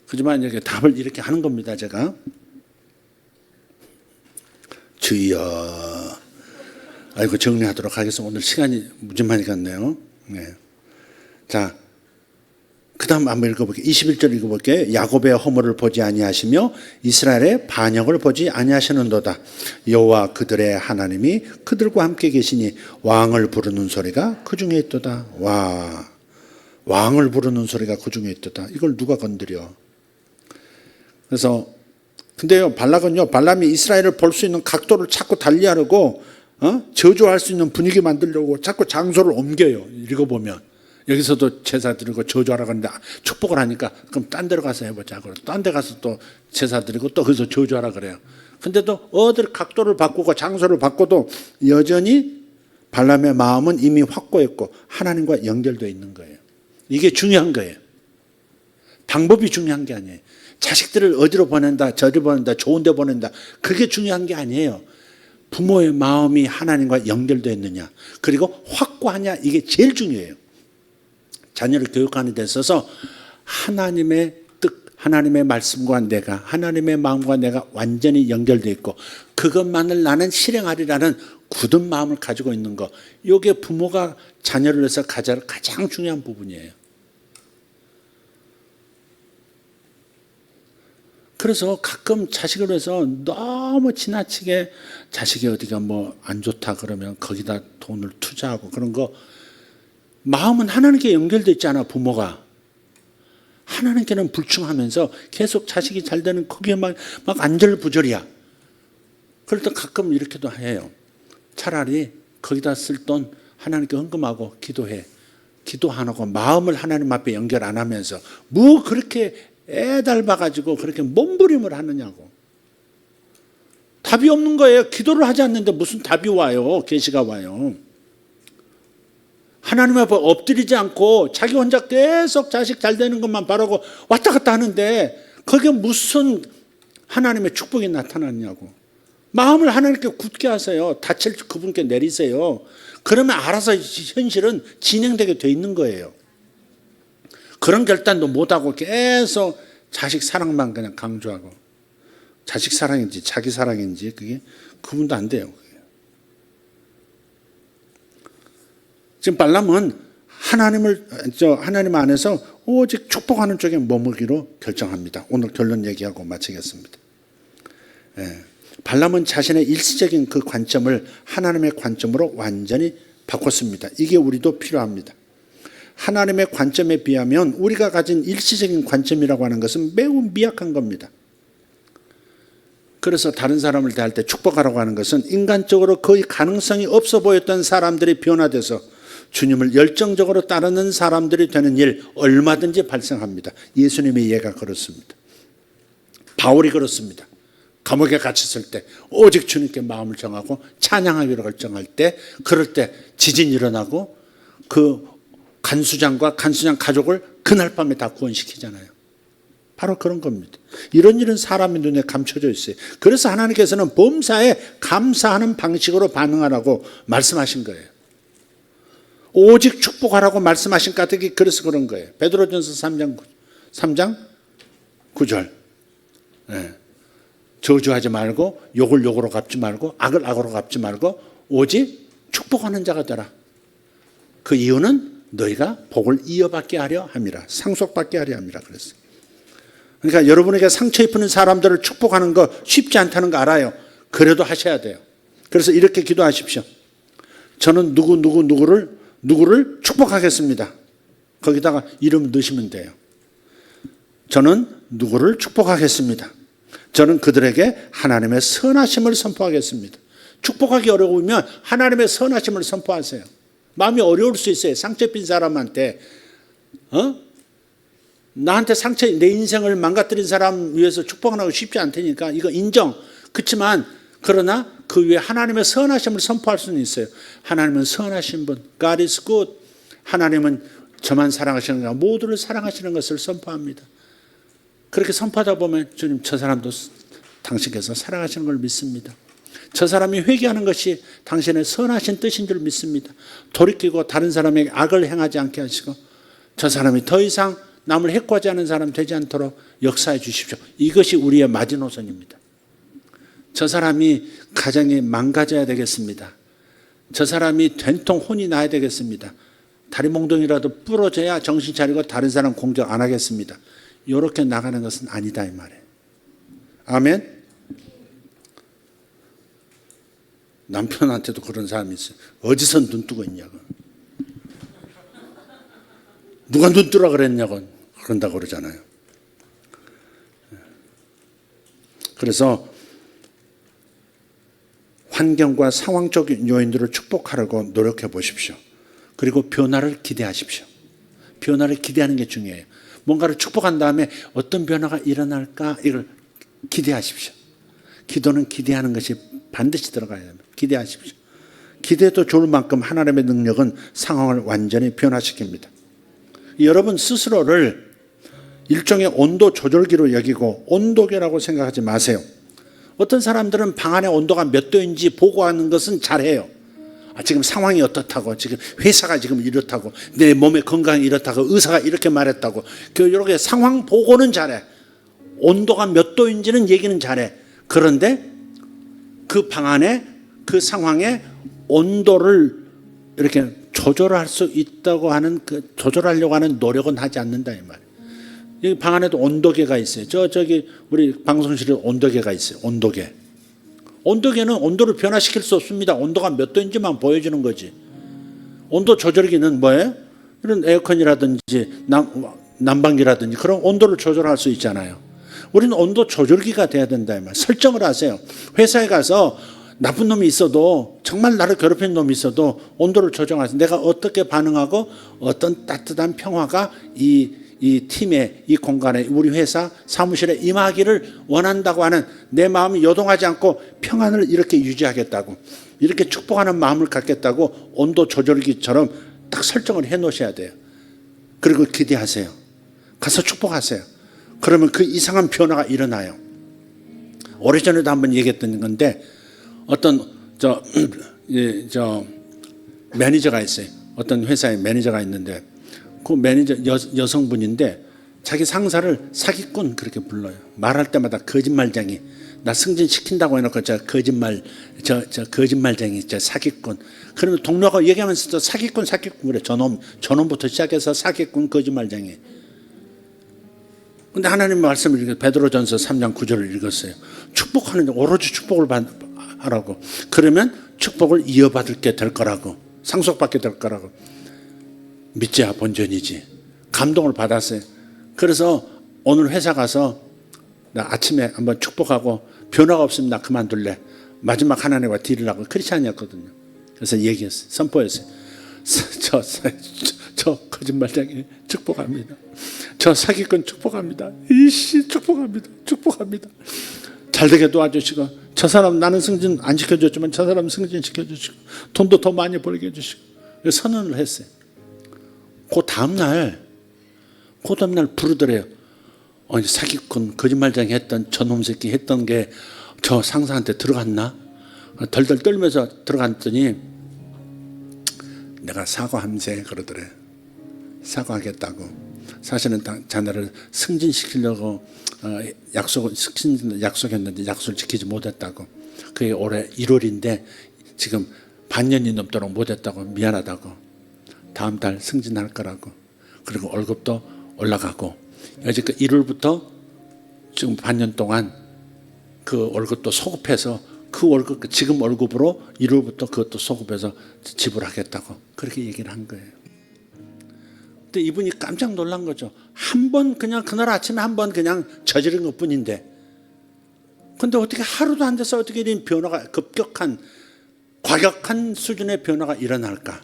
그지만 이렇게 답을 이렇게 하는 겁니다. 제가 주여, 아이고 정리하도록 하겠습니다. 오늘 시간이 무지 많이 갔네요. 네. 자, 그 다음 한번 읽어볼게요. 21절 읽어볼게요. 야곱의 허물을 보지 아니하시며 이스라엘의 반역을 보지 아니하시는도다. 여호와 그들의 하나님이 그들과 함께 계시니 왕을 부르는 소리가 그 중에 있도다. 왕을 부르는 소리가 그 중에 있도다. 이걸 누가 건드려? 그래서 근데요, 발람이 이스라엘을 볼 수 있는 각도를 자꾸 달리하려고 저주할 수 있는 분위기 만들려고 자꾸 장소를 옮겨요. 읽어보면 여기서도 제사 드리고 저주하라고 하는데 축복을 하니까 그럼 딴 데로 가서 해보자. 딴 데 가서 또 제사 드리고 또 거기서 저주하라 그래요. 근데도 어딜 각도를 바꾸고 장소를 바꿔도 여전히 발람의 마음은 이미 확고했고 하나님과 연결되어 있는 거예요. 이게 중요한 거예요. 방법이 중요한 게 아니에요. 자식들을 어디로 보낸다, 저리 보낸다, 좋은 데 보낸다, 그게 중요한 게 아니에요. 부모의 마음이 하나님과 연결되어 있느냐, 그리고 확고하냐, 이게 제일 중요해요. 자녀를 교육하는 데 있어서 하나님의 뜻, 하나님의 말씀과 내가, 하나님의 마음과 내가 완전히 연결되어 있고 그것만을 나는 실행하리라는 굳은 마음을 가지고 있는 것, 이게 부모가 자녀를 위해서 가장 중요한 부분이에요. 그래서 가끔 자식을 위해서 너무 지나치게 자식이 어디가 뭐 안 좋다 그러면 거기다 돈을 투자하고 그런 거, 마음은 하나님께 연결되어 있잖아. 부모가 하나님께는 불충하면서 계속 자식이 잘 되는 거기에 막 안절부절이야. 그럴 때 가끔 이렇게도 해요. 차라리 거기다 쓸 돈 하나님께 헌금하고 기도해. 기도 안 하고 마음을 하나님 앞에 연결 안 하면서 뭐 그렇게 애달봐가지고 그렇게 몸부림을 하느냐고. 답이 없는 거예요. 기도를 하지 않는데 무슨 답이 와요. 계시가 와요. 하나님 앞에 엎드리지 않고 자기 혼자 계속 자식 잘 되는 것만 바라고 왔다 갔다 하는데 거기에 무슨 하나님의 축복이 나타났냐고. 마음을 하나님께 굳게 하세요. 다칠 그분께 내리세요. 그러면 알아서 현실은 진행되게 돼 있는 거예요. 그런 결단도 못하고 계속 자식 사랑만 그냥 강조하고, 자식 사랑인지 자기 사랑인지 그게 구분도 안 돼요. 지금 발람은 하나님 안에서 오직 축복하는 쪽에 머물기로 결정합니다. 오늘 결론 얘기하고 마치겠습니다. 발람은 자신의 일시적인 그 관점을 하나님의 관점으로 완전히 바꿨습니다. 이게 우리도 필요합니다. 하나님의 관점에 비하면 우리가 가진 일시적인 관점이라고 하는 것은 매우 미약한 겁니다. 그래서 다른 사람을 대할 때 축복하라고 하는 것은 인간적으로 거의 가능성이 없어 보였던 사람들이 변화돼서 주님을 열정적으로 따르는 사람들이 되는 일 얼마든지 발생합니다. 예수님의 예가 그렇습니다. 바울이 그렇습니다. 감옥에 갇혔을 때 오직 주님께 마음을 정하고 찬양하기로 결정할 때, 그럴 때 지진이 일어나고 그 간수장과 간수장 가족을 그날 밤에 다 구원시키잖아요. 바로 그런 겁니다. 이런 일은 사람의 눈에 감춰져 있어요. 그래서 하나님께서는 범사에 감사하는 방식으로 반응하라고 말씀하신 거예요. 오직 축복하라고 말씀하신 까닭이 그래서 그런 거예요. 베드로전서 3장 9절. 저주하지 말고, 욕을 욕으로 갚지 말고, 악을 악으로 갚지 말고 오직 축복하는 자가 되라. 그 이유는 너희가 복을 이어받게 하려 함이라. 상속받게 하려 함이라 그랬어요. 그러니까 여러분에게 상처 입히는 사람들을 축복하는 거 쉽지 않다는 거 알아요. 그래도 하셔야 돼요. 그래서 이렇게 기도하십시오. 저는 누구를 축복하겠습니다. 거기다가 이름 넣으시면 돼요. 저는 누구를 축복하겠습니다. 저는 그들에게 하나님의 선하심을 선포하겠습니다. 축복하기 어려우면 하나님의 선하심을 선포하세요. 마음이 어려울 수 있어요. 상처 입힌 사람한테 나한테 내 인생을 망가뜨린 사람 위해서 축복하는 거 쉽지 않다니까 이거 인정. 그렇지만 그러나 그 위에 하나님의 선하심을 선포할 수는 있어요. 하나님은 선하신 분, God is good. 하나님은 저만 사랑하시는 거, 모두를 사랑하시는 것을 선포합니다. 그렇게 선포하다 보면 주님, 저 사람도 당신께서 사랑하시는 걸 믿습니다. 저 사람이 회개하는 것이 당신의 선하신 뜻인 줄 믿습니다. 돌이키고 다른 사람에게 악을 행하지 않게 하시고 저 사람이 더 이상 남을 해코하지 않은 사람 되지 않도록 역사해 주십시오. 이것이 우리의 마지노선입니다. 저 사람이 가정이 망가져야 되겠습니다. 저 사람이 된통 혼이 나야 되겠습니다. 다리 몽둥이라도 부러져야 정신 차리고 다른 사람 공격 안 하겠습니다. 이렇게 나가는 것은 아니다 이 말이에요. 아멘. 남편한테도 그런 사람이 있어요. 어디서 눈 뜨고 있냐고. 누가 눈 뜨라 그랬냐고 그런다고 그러잖아요. 그래서 환경과 상황적 요인들을 축복하려고 노력해 보십시오. 그리고 변화를 기대하십시오. 변화를 기대하는 게 중요해요. 뭔가를 축복한 다음에 어떤 변화가 일어날까 이걸 기대하십시오. 기도는 기대하는 것이 반드시 들어가야 됩니다. 기대하십시오. 기대도 좋을 만큼 하나님의 능력은 상황을 완전히 변화시킵니다. 여러분 스스로를 일종의 온도 조절기로 여기고 온도계라고 생각하지 마세요. 어떤 사람들은 방 안의 온도가 몇 도인지 보고하는 것은 잘해요. 지금 상황이 어떻다고, 지금 회사가 지금 이렇다고, 내 몸의 건강이 이렇다고, 의사가 이렇게 말했다고, 이렇게 상황 보고는 잘해. 온도가 몇 도인지는 얘기는 잘해. 그런데 그 방 안에 그 상황의 온도를 이렇게 조절할 수 있다고 하는 조절하려고 하는 노력은 하지 않는다 이 말이에요. 여기 방 안에도 온도계가 있어요. 저기 우리 방송실에 온도계가 있어요. 온도계. 온도계는 온도를 변화시킬 수 없습니다. 온도가 몇 도인지만 보여주는 거지. 온도 조절기는 뭐예요? 이런 에어컨이라든지 난방기라든지 그런 온도를 조절할 수 있잖아요. 우리는 온도 조절기가 돼야 된다 이 말. 설정을 하세요. 회사에 가서 나쁜 놈이 있어도, 정말 나를 괴롭히는 놈이 있어도 온도를 조정하세요. 내가 어떻게 반응하고 어떤 따뜻한 평화가 이 팀에, 이 공간에, 우리 회사 사무실에 임하기를 원한다고 하는 내 마음이 요동하지 않고 평안을 이렇게 유지하겠다고, 이렇게 축복하는 마음을 갖겠다고 온도 조절기처럼 딱 설정을 해 놓으셔야 돼요. 그리고 기대하세요. 가서 축복하세요. 그러면 그 이상한 변화가 일어나요. 오래전에도 한번 얘기했던 건데 어떤 매니저가 있어요. 어떤 회사에 매니저가 있는데 그 매니저 여성분인데 자기 상사를 사기꾼 그렇게 불러요. 말할 때마다 거짓말쟁이, 나 승진시킨다고 해놓고 저 거짓말쟁이, 저 사기꾼. 그러면 동료가 얘기하면서 또 사기꾼 그래. 저놈부터 시작해서 사기꾼, 거짓말쟁이. 근데 하나님 말씀을 읽어 베드로전서 3장 9절을 읽었어요. 축복하는데 오로지 축복을 하라고. 그러면 축복을 이어받게 될 거라고. 상속받게 될 거라고. 믿지야 본전이지. 감동을 받았어요. 그래서 오늘 회사 가서 나 아침에 한번 축복하고 변화가 없으면 나 그만둘래. 마지막 하나님과 딜을 하고 크리스찬이었거든요. 그래서 얘기했어요. 선포했어요. 저 거짓말쟁이 축복합니다. 저 사기꾼 축복합니다. 이씨 축복합니다. 잘되게 도와주시고 저 사람 나는 승진 안 시켜줬지만 저 사람 승진 시켜주시고 돈도 더 많이 벌게 해주시고 선언을 했어요. 그 다음날 부르더래요. 사기꾼 거짓말쟁이 했던 저놈 새끼 했던 게 저 상사한테 들어갔나? 덜덜 떨면서 들어갔더니 내가 사과함세 그러더래. 사과하겠다고. 사실은 자네를 승진시키려고 약속했는데 약속을 지키지 못했다고. 그게 올해 1월인데 지금 반년이 넘도록 못했다고. 미안하다고. 다음 달 승진할 거라고. 그리고 월급도 올라가고 여지껏 1월부터 지금 반년 동안 그 월급도 소급해서 그 월급 지금 월급으로 1월부터 그것도 소급해서 지불하겠다고 그렇게 얘기를 한 거예요. 근데 이분이 깜짝 놀란 거죠. 한 번 그냥 그날 아침에 한 번 그냥 저지른 것뿐인데 근데 어떻게 하루도 안 돼서 어떻게 이런 변화가 급격한 과격한 수준의 변화가 일어날까?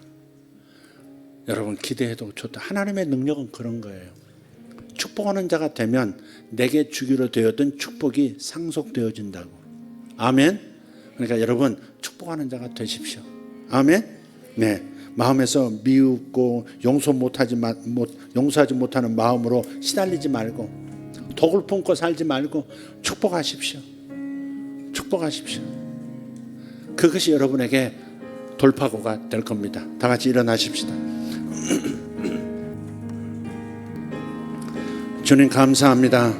여러분 기대해도 좋다. 하나님의 능력은 그런 거예요. 축복하는 자가 되면 내게 주기로 되었던 축복이 상속되어진다고. 아멘. 그러니까 여러분 축복하는 자가 되십시오. 아멘. 네. 마음에서 미웃고 용서하지 못하는 마음으로 시달리지 말고 독을 품고 살지 말고 축복하십시오. 그것이 여러분에게 돌파구가 될 겁니다. 다 같이 일어나십시다. 주님 감사합니다.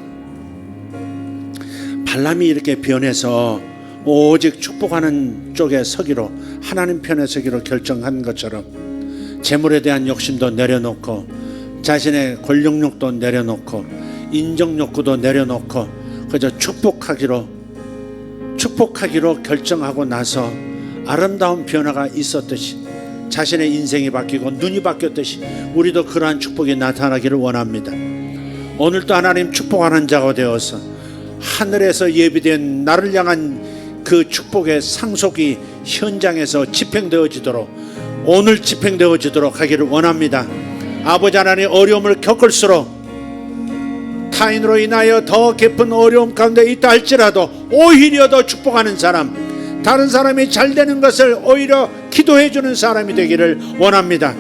발람이 이렇게 변해서 오직 축복하는 쪽에 서기로 하나님 편에 서기로 결정한 것처럼 재물에 대한 욕심도 내려놓고 자신의 권력욕도 내려놓고 인정 욕구도 내려놓고 그저 축복하기로 결정하고 나서 아름다운 변화가 있었듯이 자신의 인생이 바뀌고 눈이 바뀌었듯이 우리도 그러한 축복이 나타나기를 원합니다. 오늘도 하나님 축복하는 자가 되어서 하늘에서 예비된 나를 향한 그 축복의 상속이 현장에서 집행되어지도록 오늘 집행되어지도록 하기를 원합니다. 아버지 하나님 어려움을 겪을수록 타인으로 인하여 더 깊은 어려움 가운데 있다 할지라도 오히려 더 축복하는 사람, 다른 사람이 잘 되는 것을 오히려 기도해 주는 사람이 되기를 원합니다.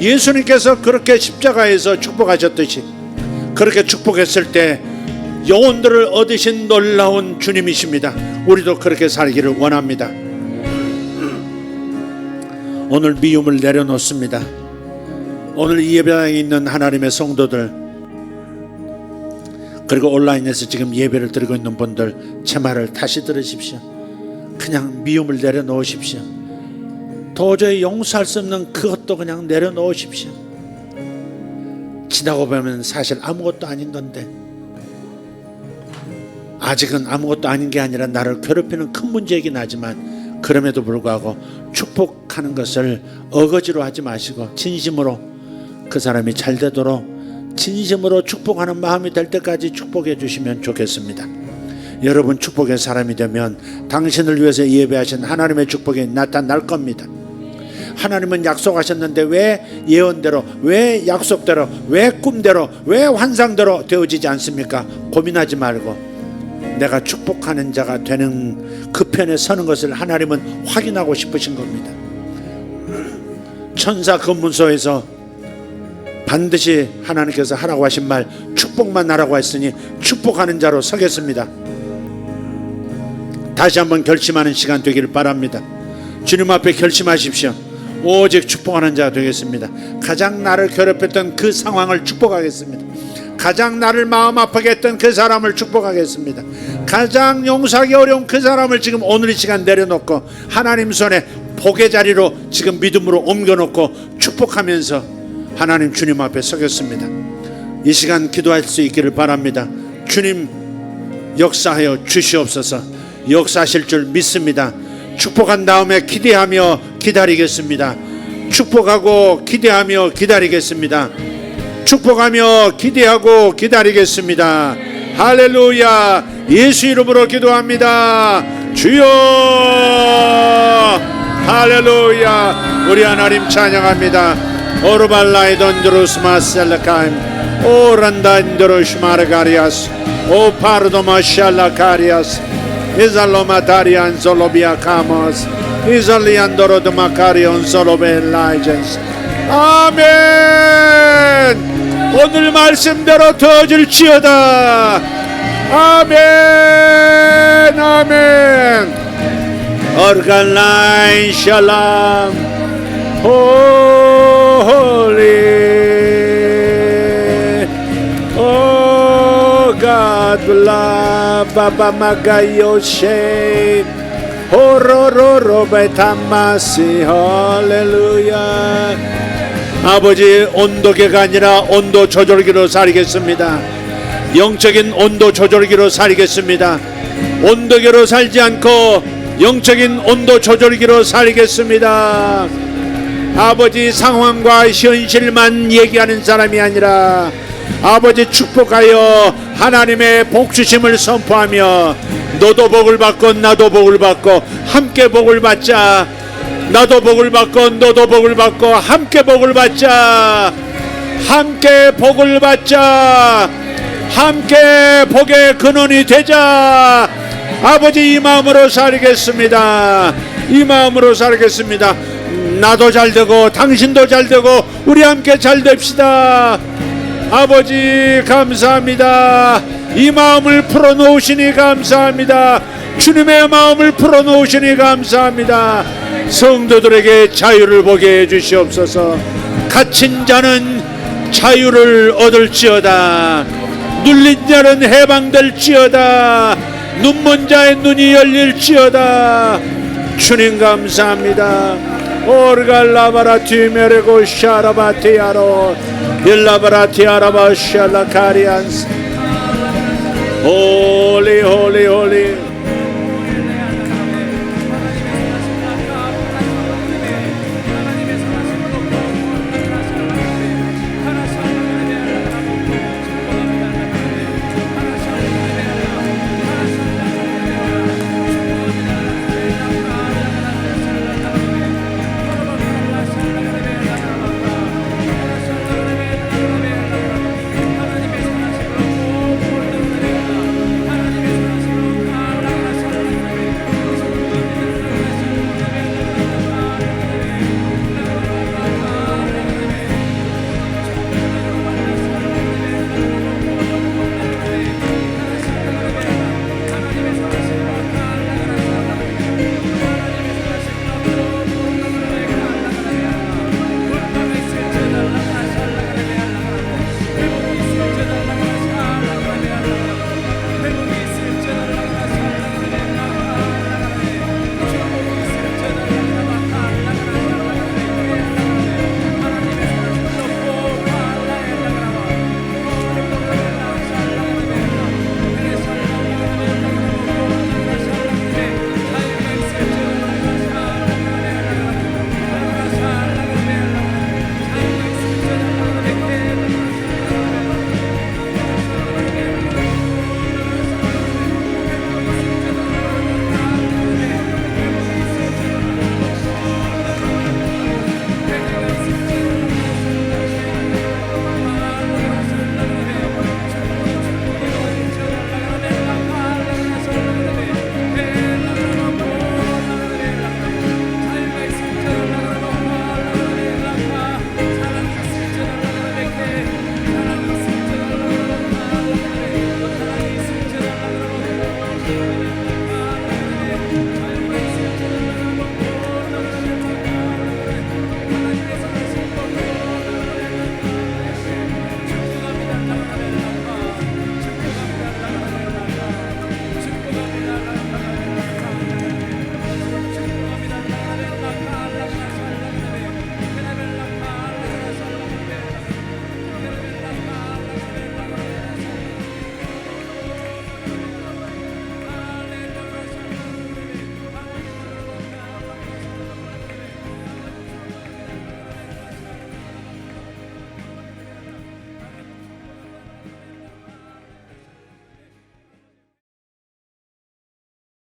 예수님께서 그렇게 십자가에서 축복하셨듯이 그렇게 축복했을 때 영혼들을 얻으신 놀라운 주님이십니다. 우리도 그렇게 살기를 원합니다. 오늘 미움을 내려놓습니다. 오늘 이 예배당에 있는 하나님의 성도들 그리고 온라인에서 지금 예배를 드리고 있는 분들 제 말을 다시 들으십시오. 그냥 미움을 내려놓으십시오. 도저히 용서할 수 없는 그것도 그냥 내려놓으십시오. 지나고 보면 사실 아무것도 아닌 건데 아직은 아무것도 아닌 게 아니라 나를 괴롭히는 큰 문제이긴 하지만 그럼에도 불구하고 축복하는 것을 어거지로 하지 마시고 진심으로 그 사람이 잘 되도록 진심으로 축복하는 마음이 될 때까지 축복해 주시면 좋겠습니다. 여러분 축복의 사람이 되면 당신을 위해서 예배하신 하나님의 축복이 나타날 겁니다. 하나님은 약속하셨는데 왜 예언대로, 왜 약속대로, 왜 꿈대로, 왜 환상대로 되어지지 않습니까? 고민하지 말고 내가 축복하는 자가 되는 그 편에 서는 것을 하나님은 확인하고 싶으신 겁니다. 천사 검문소에서 반드시 하나님께서 하라고 하신 말 축복만 하라고 했으니 축복하는 자로 서겠습니다. 다시 한번 결심하는 시간 되기를 바랍니다. 주님 앞에 결심하십시오. 오직 축복하는 자 되겠습니다. 가장 나를 괴롭혔던 그 상황을 축복하겠습니다. 가장 나를 마음 아프게 했던 그 사람을 축복하겠습니다. 가장 용서하기 어려운 그 사람을 지금 오늘 이 시간 내려놓고 하나님 손에 복의 자리로 지금 믿음으로 옮겨놓고 축복하면서 하나님 주님 앞에 서겠습니다. 이 시간 기도할 수 있기를 바랍니다. 주님 역사하여 주시옵소서. 역사하실 줄 믿습니다. 축복한 다음에 기대하며 기다리겠습니다. 축복하고 기대하며 기다리겠습니다. 축복하며 기대하고 기다리겠습니다. 할렐루야. 예수 이름으로 기도합니다. 주여. 할렐루야. 우리 하나님 찬양합니다. 오르발라이돈드루스 마셀라카임 오란다인드루스 마르가리아스 오 파르도마샬라카리아스 이살로마타리안 솔로비아카모스 이살리안도로드 마카리온 솔로벨라이젠스. 아멘. 오늘 말씀대로 터질지어다. 아멘. 아멘. 얼갈라인 샬람 홀리 오 갓블라 바바마가요셰 호로로로베타마시 할렐루야. 아버지 온도계가 아니라 온도 조절기로 살겠습니다. 영적인 온도 조절기로 살겠습니다. 온도계로 살지 않고 영적인 온도 조절기로 살겠습니다. 아버지 상황과 현실만 얘기하는 사람이 아니라 아버지 축복하여 하나님의 복주심을 선포하며 너도 복을 받고 나도 복을 받고 함께 복을 받자. 나도 복을 받고 너도 복을 받고 함께 복을 받자. 함께 복을 받자. 함께 복의 근원이 되자. 아버지 이 마음으로 살겠습니다. 이 마음으로 살겠습니다. 나도 잘 되고 당신도 잘 되고 우리 함께 잘 됩시다. 아버지 감사합니다. 이 마음을 풀어놓으시니 감사합니다. 주님의 마음을 풀어놓으시니 감사합니다. 성도들에게 자유를 보게 해주시옵소서. 갇힌 자는 자유를 얻을지어다. 눌린 자는 해방될지어다. 눈먼 자의 눈이 열릴지어다. 주님 감사합니다. 오르갈라바라 티메레고 샤라바티아로 일라바라티아라바 샬라카리안스 홀리 홀리 홀리